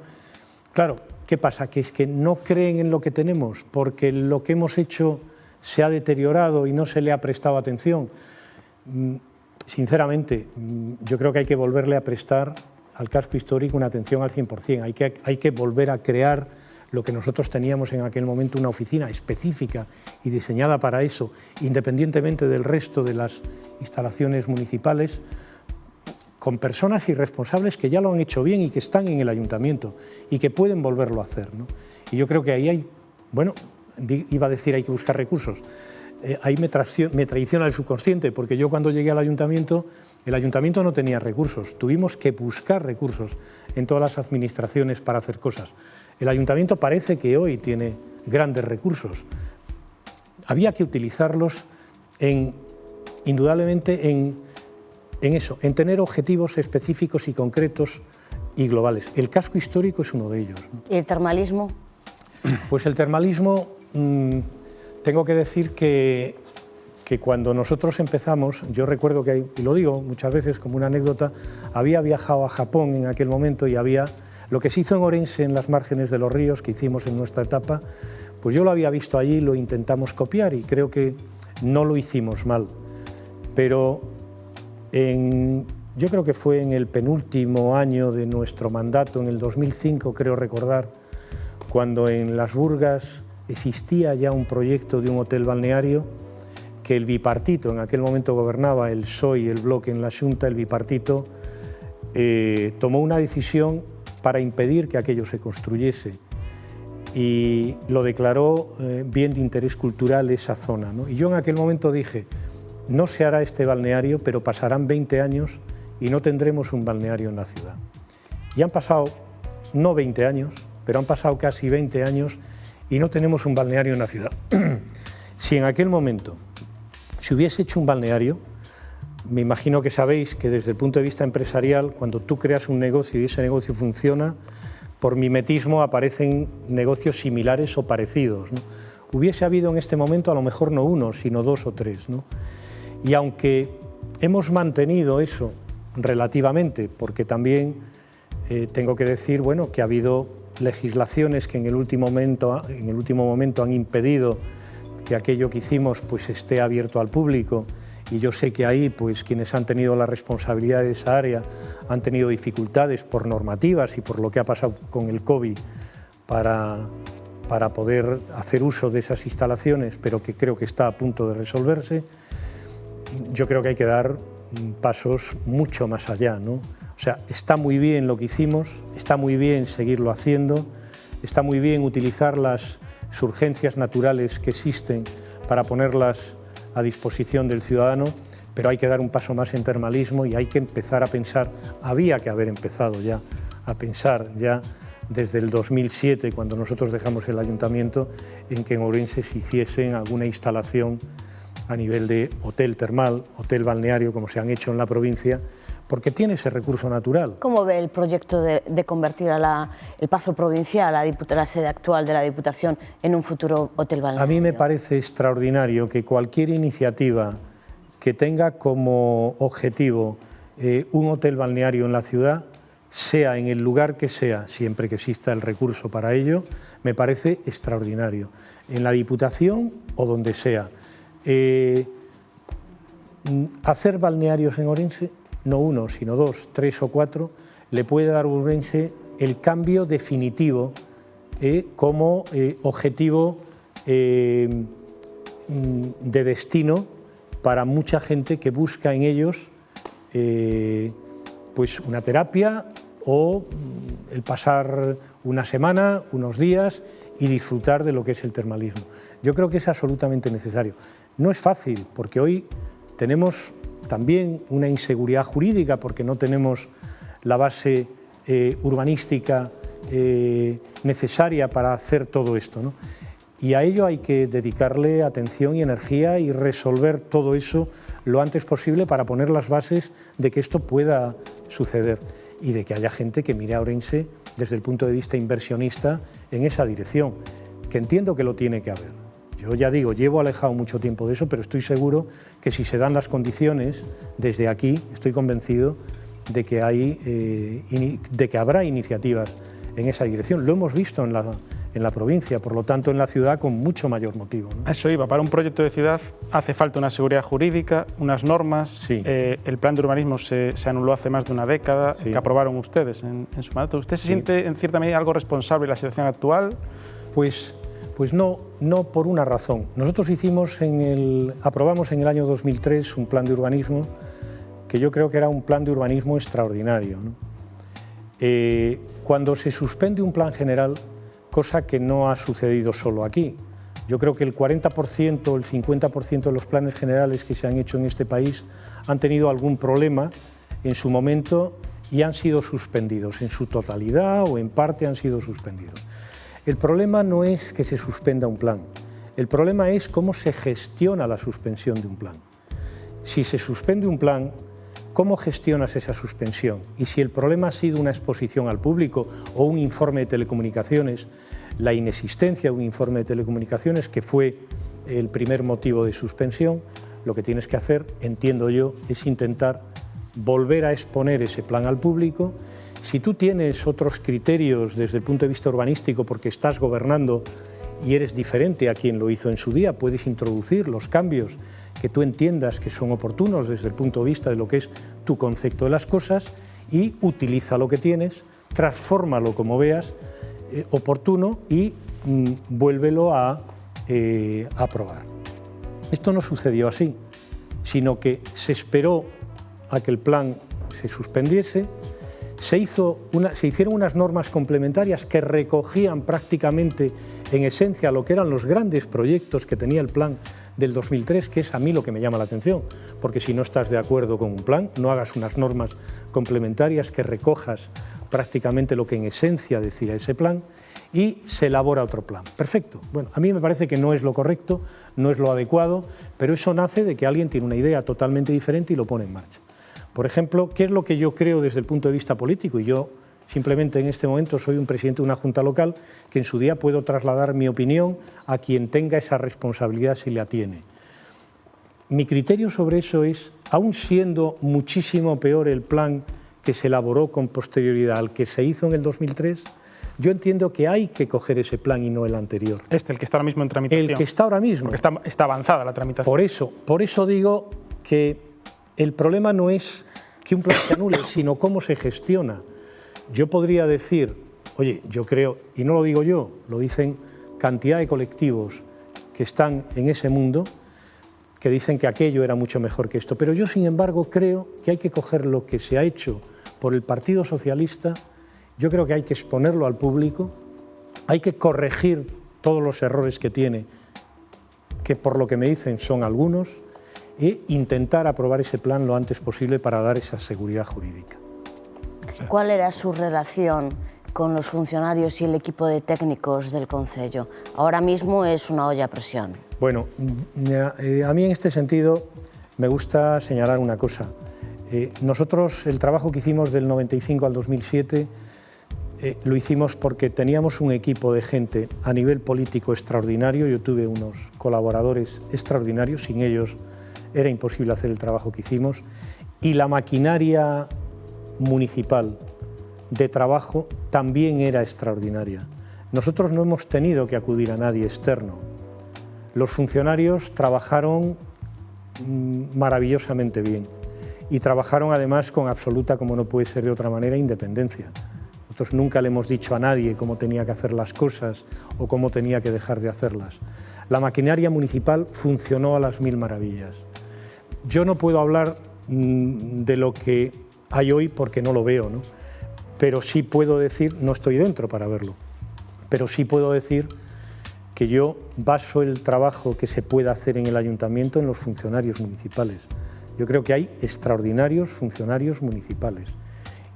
C: Claro, ¿qué pasa? Que es que no creen en lo que tenemos porque lo que hemos hecho se ha deteriorado y no se le ha prestado atención. Sinceramente, yo creo que hay que volverle a prestar al casco histórico una atención al 100%. Hay que volver a crear lo que nosotros teníamos en aquel momento, una oficina específica y diseñada para eso, independientemente del resto de las instalaciones municipales, con personas y responsables que ya lo han hecho bien y que están en el ayuntamiento y que pueden volverlo a hacer, ¿no? Y yo creo que ahí hay, bueno, iba a decir hay que buscar recursos, ahí me traiciona el subconsciente, porque yo cuando llegué al ayuntamiento, el ayuntamiento no tenía recursos, tuvimos que buscar recursos en todas las administraciones para hacer cosas. El ayuntamiento parece que hoy tiene grandes recursos. había que utilizarlos indudablemente en eso, en tener objetivos específicos y concretos y globales. El casco histórico es uno de ellos, ¿no?
A: ¿Y el termalismo?
C: Pues el termalismo, tengo que decir que cuando nosotros empezamos, yo recuerdo que, y lo digo muchas veces como una anécdota, había viajado a Japón en aquel momento y había lo que se hizo en Orense, en las márgenes de los ríos, que hicimos en nuestra etapa, pues yo lo había visto allí, lo intentamos copiar y creo que no lo hicimos mal. Pero yo creo que fue en el penúltimo año de nuestro mandato, en el 2005, creo recordar, cuando en Las Burgas existía ya un proyecto de un hotel balneario, que el bipartito, en aquel momento gobernaba el PSOE y el Bloque en la Xunta, el bipartito tomó una decisión para impedir que aquello se construyese y lo declaró bien de interés cultural esa zona, ¿no? Y yo en aquel momento dije, no se hará este balneario, pero pasarán 20 años y no tendremos un balneario en la ciudad. Y han pasado, no 20 años, pero han pasado casi 20 años y no tenemos un balneario en la ciudad. Si en aquel momento se hubiese hecho un balneario, me imagino que sabéis que desde el punto de vista empresarial, cuando tú creas un negocio y ese negocio funciona, por mimetismo aparecen negocios similares o parecidos, ¿no? Hubiese habido en este momento a lo mejor no uno, sino dos o tres, ¿no? Y aunque hemos mantenido eso relativamente, porque también tengo que decir, bueno, que ha habido legislaciones que en el último momento han impedido que aquello que hicimos pues esté abierto al público, y yo sé que ahí pues quienes han tenido la responsabilidad de esa área han tenido dificultades por normativas y por lo que ha pasado con el COVID para poder hacer uso de esas instalaciones, pero que creo que está a punto de resolverse. Yo creo que hay que dar pasos mucho más allá, ¿no? O sea, está muy bien lo que hicimos, está muy bien seguirlo haciendo, está muy bien utilizar las urgencias naturales que existen para ponerlas a disposición del ciudadano, pero hay que dar un paso más en termalismo y hay que empezar a pensar, había que haber empezado ya a pensar ya desde el 2007, cuando nosotros dejamos el ayuntamiento, en que en Ourense se hiciesen alguna instalación a nivel de hotel termal, hotel balneario, como se han hecho en la provincia, porque tiene ese recurso natural.
A: ¿Cómo ve el proyecto de convertir el Pazo Provincial, la sede actual de la Diputación, en un futuro hotel balneario?
C: A mí me parece extraordinario que cualquier iniciativa que tenga como objetivo un hotel balneario en la ciudad, sea en el lugar que sea, siempre que exista el recurso para ello, me parece extraordinario. En la Diputación o donde sea. Hacer balnearios en Ourense, no uno, sino dos, tres o cuatro, le puede dar a Ourense el cambio definitivo como objetivo de destino para mucha gente que busca en ellos pues una terapia o el pasar una semana, unos días y disfrutar de lo que es el termalismo. Yo creo que es absolutamente necesario. No es fácil, porque hoy tenemos también una inseguridad jurídica, porque no tenemos la base urbanística necesaria para hacer todo esto, ¿no? Y a ello hay que dedicarle atención y energía y resolver todo eso lo antes posible para poner las bases de que esto pueda suceder y de que haya gente que mire a Ourense desde el punto de vista inversionista en esa dirección, que entiendo que lo tiene que haber. Yo ya digo, llevo alejado mucho tiempo de eso, pero estoy seguro que si se dan las condiciones, desde aquí estoy convencido de que habrá iniciativas en esa dirección. Lo hemos visto en la provincia, por lo tanto en la ciudad con mucho mayor motivo, ¿no?
B: Eso iba, para un proyecto de ciudad hace falta una seguridad jurídica, unas normas.
C: Sí.
B: El plan de urbanismo se anuló hace más de una década,
C: sí,
B: que aprobaron ustedes en su mandato. ¿Usted se siente en cierta medida algo responsable de la situación actual?
C: Pues no por una razón. Nosotros aprobamos en el año 2003 un plan de urbanismo que yo creo que era un plan de urbanismo extraordinario, ¿no? Cuando se suspende un plan general, cosa que no ha sucedido solo aquí, yo creo que el 40% o el 50% de los planes generales que se han hecho en este país han tenido algún problema en su momento y han sido suspendidos, en su totalidad o en parte han sido suspendidos. El problema no es que se suspenda un plan, El problema es cómo se gestiona la suspensión de un plan. Si se suspende un plan, ¿cómo gestionas esa suspensión? Y si el problema ha sido una exposición al público o un informe de telecomunicaciones, la inexistencia de un informe de telecomunicaciones, que fue el primer motivo de suspensión, lo que tienes que hacer, entiendo yo, es intentar volver a exponer ese plan al público. Si tú tienes otros criterios desde el punto de vista urbanístico porque estás gobernando y eres diferente a quien lo hizo en su día, puedes introducir los cambios que tú entiendas que son oportunos desde el punto de vista de lo que es tu concepto de las cosas y utiliza lo que tienes, transfórmalo como veas oportuno y vuélvelo a aprobar. Esto no sucedió así, sino que se esperó a que el plan se suspendiese, se hicieron unas normas complementarias que recogían prácticamente en esencia lo que eran los grandes proyectos que tenía el plan del 2003, que es a mí lo que me llama la atención, porque si no estás de acuerdo con un plan, no hagas unas normas complementarias que recojas prácticamente lo que en esencia decía ese plan y se elabora otro plan. Perfecto. Bueno, a mí me parece que no es lo correcto, no es lo adecuado, pero eso nace de que alguien tiene una idea totalmente diferente y lo pone en marcha. Por ejemplo, ¿qué es lo que yo creo desde el punto de vista político? Y yo simplemente en este momento soy un presidente de una junta local que en su día puedo trasladar mi opinión a quien tenga esa responsabilidad si la tiene. Mi criterio sobre eso es, aun siendo muchísimo peor el plan que se elaboró con posterioridad al que se hizo en el 2003, yo entiendo que hay que coger ese plan y no el anterior.
B: El que está ahora mismo en tramitación.
C: El que está ahora mismo.
B: Porque está avanzada la tramitación.
C: Por eso digo que el problema no es que un plan se anule, sino cómo se gestiona. Yo podría decir, oye, yo creo, y no lo digo yo, lo dicen cantidad de colectivos que están en ese mundo, que dicen que aquello era mucho mejor que esto, pero yo, sin embargo, creo que hay que coger lo que se ha hecho por el Partido Socialista, yo creo que hay que exponerlo al público, hay que corregir todos los errores que tiene, que por lo que me dicen son algunos, e intentar aprobar ese plan lo antes posible para dar esa seguridad jurídica.
A: ¿Cuál era su relación con los funcionarios y el equipo de técnicos del Concello? Ahora mismo es una olla a presión.
C: Bueno, a mí en este sentido me gusta señalar una cosa. Nosotros el trabajo que hicimos del 95 al 2007 lo hicimos porque teníamos un equipo de gente a nivel político extraordinario. Yo tuve unos colaboradores extraordinarios, sin ellos era imposible hacer el trabajo que hicimos, y la maquinaria municipal de trabajo también era extraordinaria. Nosotros no hemos tenido que acudir a nadie externo. Los funcionarios trabajaron maravillosamente bien y trabajaron además con absoluta, como no puede ser de otra manera, independencia. Nosotros nunca le hemos dicho a nadie cómo tenía que hacer las cosas o cómo tenía que dejar de hacerlas. La maquinaria municipal funcionó a las mil maravillas. Yo no puedo hablar de lo que hay hoy porque no lo veo, ¿no? Pero sí puedo decir, no estoy dentro para verlo, pero sí puedo decir que yo baso el trabajo que se pueda hacer en el ayuntamiento en los funcionarios municipales. Yo creo que hay extraordinarios funcionarios municipales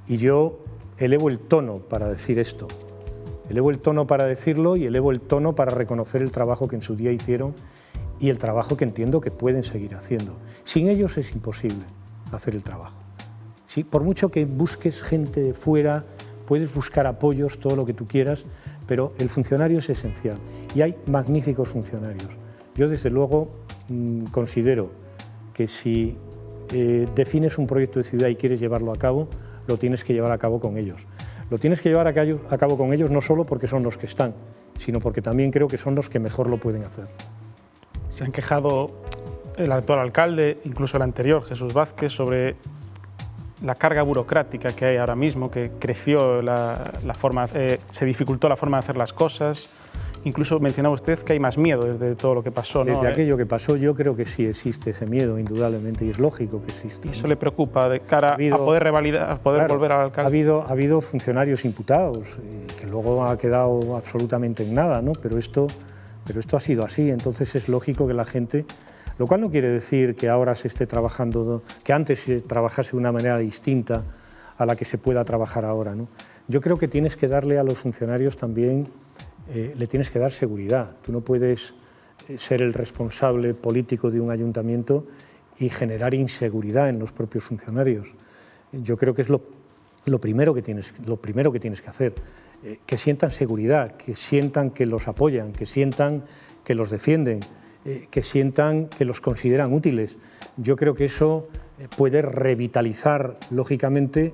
C: y yo elevo el tono para decir esto, elevo el tono para decirlo y elevo el tono para reconocer el trabajo que en su día hicieron y el trabajo que entiendo que pueden seguir haciendo. Sin ellos es imposible hacer el trabajo. ¿Sí? Por mucho que busques gente de fuera, puedes buscar apoyos, todo lo que tú quieras, pero el funcionario es esencial y hay magníficos funcionarios. Yo desde luego considero que si defines un proyecto de ciudad y quieres llevarlo a cabo, lo tienes que llevar a cabo con ellos. Lo tienes que llevar a cabo con ellos no solo porque son los que están, sino porque también creo que son los que mejor lo pueden hacer.
B: Se han quejado el actual alcalde, incluso el anterior, Jesús Vázquez, sobre la carga burocrática que hay ahora mismo, que creció se dificultó la forma de hacer las cosas. Incluso mencionaba usted que hay más miedo desde todo lo que pasó, ¿no?
C: Desde aquello que pasó yo creo que sí existe ese miedo, indudablemente, y es lógico que existe.
B: ¿Y eso le preocupa de cara a poder revalidar, a poder
C: claro,
B: volver al alcalde?
C: Ha habido funcionarios imputados, que luego ha quedado absolutamente en nada, ¿no? Pero esto ha sido así, entonces es lógico que la gente... Lo cual no quiere decir que ahora se esté trabajando, que antes se trabajase de una manera distinta a la que se pueda trabajar ahora, ¿no? Yo creo que tienes que darle a los funcionarios también, le tienes que dar seguridad. Tú no puedes ser el responsable político de un ayuntamiento y generar inseguridad en los propios funcionarios. Yo creo que es lo primero que tienes que hacer, que sientan seguridad, que sientan que los apoyan, que sientan que los defienden, que sientan que los consideran útiles. Yo creo que eso puede revitalizar, lógicamente,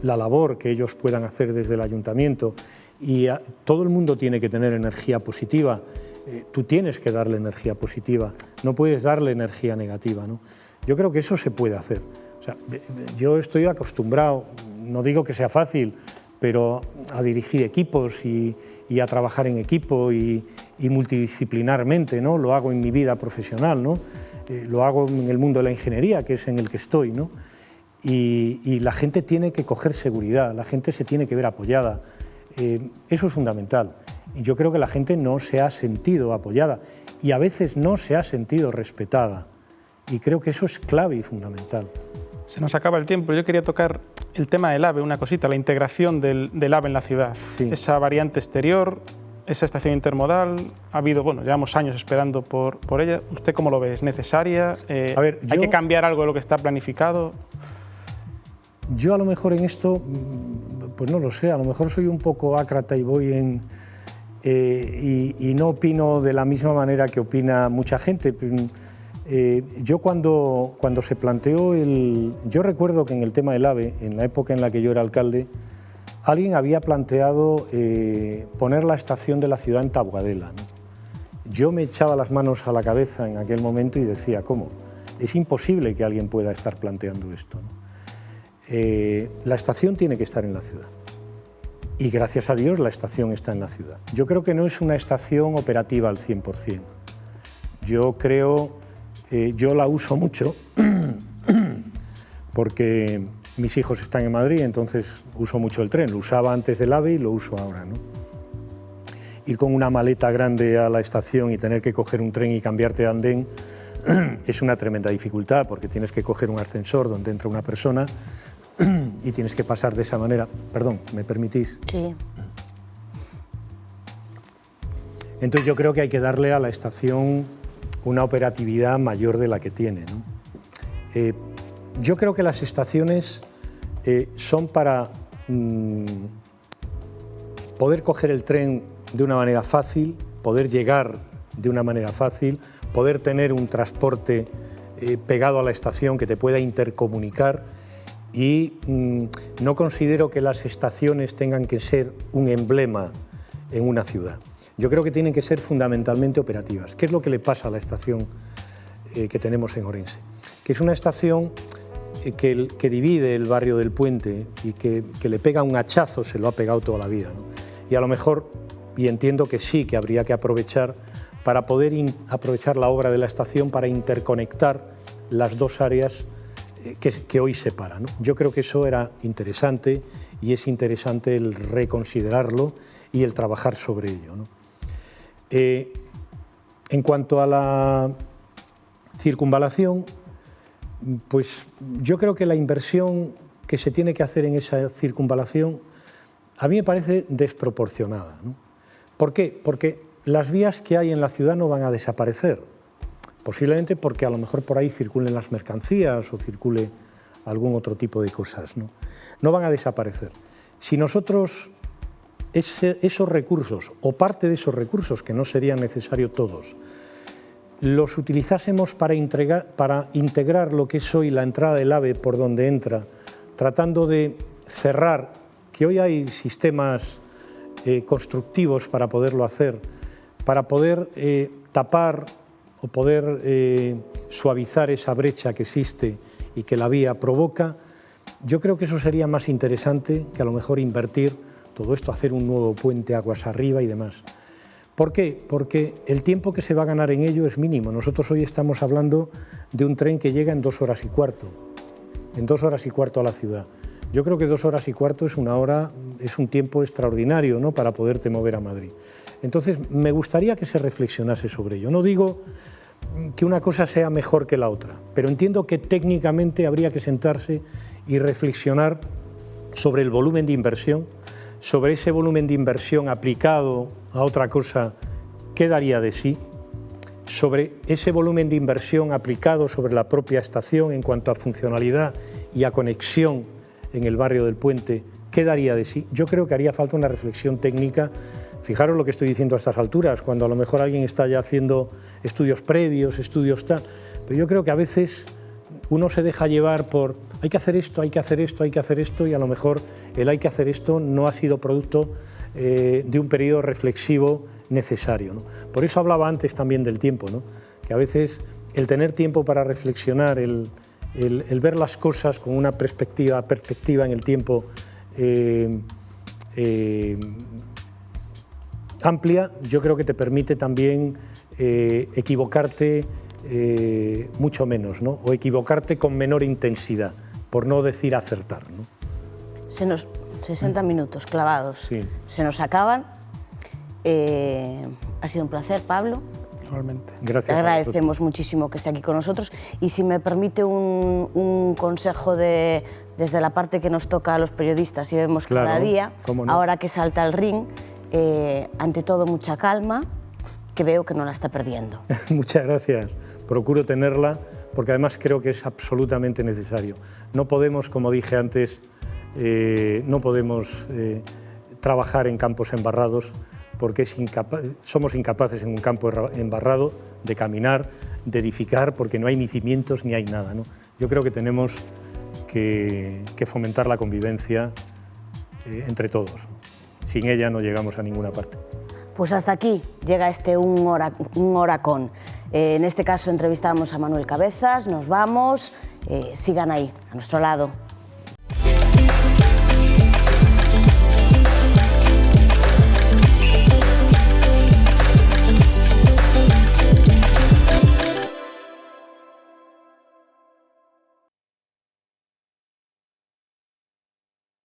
C: la labor que ellos puedan hacer desde el ayuntamiento. Y todo el mundo tiene que tener energía positiva. Tú tienes que darle energía positiva, no puedes darle energía negativa, ¿no? Yo creo que eso se puede hacer. O sea, yo estoy acostumbrado, no digo que sea fácil, pero a dirigir equipos y a trabajar en equipo y multidisciplinarmente, ¿no? Lo hago en mi vida profesional, ¿no? Lo hago en el mundo de la ingeniería, que es en el que estoy, ¿no? Y la gente tiene que coger seguridad, la gente se tiene que ver apoyada. Eso es fundamental. Y yo creo que la gente no se ha sentido apoyada y a veces no se ha sentido respetada. Y creo que eso es clave y fundamental.
B: Se nos acaba el tiempo. Yo quería tocar el tema del AVE, una cosita, la integración del AVE en la ciudad. Sí. Esa variante exterior, esa estación intermodal, ha habido, bueno, llevamos años esperando por ella. ¿Usted cómo lo ve? ¿Es necesaria? ¿Hay que cambiar algo de lo que está planificado?
C: Yo a lo mejor en esto, pues no lo sé, a lo mejor soy un poco ácrata y voy y no opino de la misma manera que opina mucha gente. Yo cuando se planteó yo recuerdo que en el tema del AVE, en la época en la que yo era alcalde, alguien había planteado poner la estación de la ciudad en Taboadela, ¿no? Yo me echaba las manos a la cabeza en aquel momento y decía, ¿cómo? Es imposible que alguien pueda estar planteando esto, ¿no? La estación tiene que estar en la ciudad y gracias a Dios la estación está en la ciudad. Yo creo que no es una estación operativa al 100%. Yo la uso mucho porque mis hijos están en Madrid, entonces uso mucho el tren. Lo usaba antes del AVE y lo uso ahora, ¿no? Ir con una maleta grande a la estación y tener que coger un tren y cambiarte de andén es una tremenda dificultad porque tienes que coger un ascensor donde entra una persona y tienes que pasar de esa manera. Perdón, ¿me permitís?
A: Sí.
C: Entonces yo creo que hay que darle a la estación una operatividad mayor de la que tiene, ¿no? Yo creo que las estaciones son para poder coger el tren de una manera fácil, poder llegar de una manera fácil, poder tener un transporte pegado a la estación que te pueda intercomunicar y no considero que las estaciones tengan que ser un emblema en una ciudad. Yo creo que tienen que ser fundamentalmente operativas. ¿Qué es lo que le pasa a la estación que tenemos en Orense? Que es una estación que divide el barrio del Puente y que le pega un hachazo, se lo ha pegado toda la vida, ¿no? Y a lo mejor, y entiendo que sí, que habría que aprovechar para poder aprovechar la obra de la estación para interconectar las dos áreas que hoy separan, ¿no? Yo creo que eso era interesante y es interesante el reconsiderarlo y el trabajar sobre ello, ¿no? En cuanto a la circunvalación, pues yo creo que la inversión que se tiene que hacer en esa circunvalación a mí me parece desproporcionada, ¿no? ¿Por qué? Porque las vías que hay en la ciudad no van a desaparecer, posiblemente porque a lo mejor por ahí circulen las mercancías o circule algún otro tipo de cosas, ¿no? No van a desaparecer. Si nosotros esos recursos, o parte de esos recursos, que no serían necesarios todos, los utilizásemos para integrar lo que es hoy la entrada del AVE por donde entra, tratando de cerrar, que hoy hay sistemas constructivos para poderlo hacer, para poder tapar o poder suavizar esa brecha que existe y que la vía provoca, yo creo que eso sería más interesante que a lo mejor invertir todo esto, hacer un nuevo puente aguas arriba y demás. ¿Por qué? Porque el tiempo que se va a ganar en ello es mínimo. Nosotros hoy estamos hablando de un tren que llega en 2 horas y cuarto, en 2 horas y cuarto a la ciudad. Yo creo que 2 horas y cuarto es una hora, es un tiempo extraordinario, ¿no?, para poderte mover a Madrid. Entonces, me gustaría que se reflexionase sobre ello. No digo que una cosa sea mejor que la otra, pero entiendo que técnicamente habría que sentarse y reflexionar sobre el volumen de inversión, sobre ese volumen de inversión aplicado a otra cosa, ¿qué daría de sí? sobre ese volumen de inversión aplicado sobre la propia estación en cuanto a funcionalidad y a conexión en el barrio del Puente, ¿qué daría de sí? Yo creo que haría falta una reflexión técnica. Fijaros lo que estoy diciendo a estas alturas, cuando a lo mejor alguien está ya haciendo estudios previos, estudios tal, pero yo creo que a veces uno se deja llevar por hay que hacer esto, hay que hacer esto, hay que hacer esto, y a lo mejor el hay que hacer esto no ha sido producto de un periodo reflexivo necesario, ¿no? Por eso hablaba antes también del tiempo, ¿no? Que a veces el tener tiempo para reflexionar, el ver las cosas con una perspectiva en el tiempo amplia, yo creo que te permite también equivocarte mucho menos, ¿no? O equivocarte con menor intensidad, por no decir acertar, ¿no?
A: 60 minutos clavados,
C: sí.
A: Se nos acaban. Ha sido un placer, Pablo.
B: Igualmente.
C: Gracias.
A: Te agradecemos muchísimo que esté aquí con nosotros, y si me permite un consejo desde la parte que nos toca a los periodistas y vemos
C: claro,
A: cada día,
C: ¿cómo no?
A: Ahora que salta al ring, ante todo mucha calma, que veo que no la está perdiendo.
C: Muchas gracias. Procuro tenerla porque además creo que es absolutamente necesario. No podemos, como dije antes, no podemos trabajar en campos embarrados, porque somos incapaces en un campo embarrado de caminar, de edificar, porque no hay ni cimientos ni hay nada, ¿no? Yo creo que tenemos que fomentar la convivencia entre todos. Sin ella no llegamos a ninguna parte.
A: Pues hasta aquí llega este un hora con. En este caso entrevistamos a Manuel Cabezas, nos vamos, sigan ahí, a nuestro lado.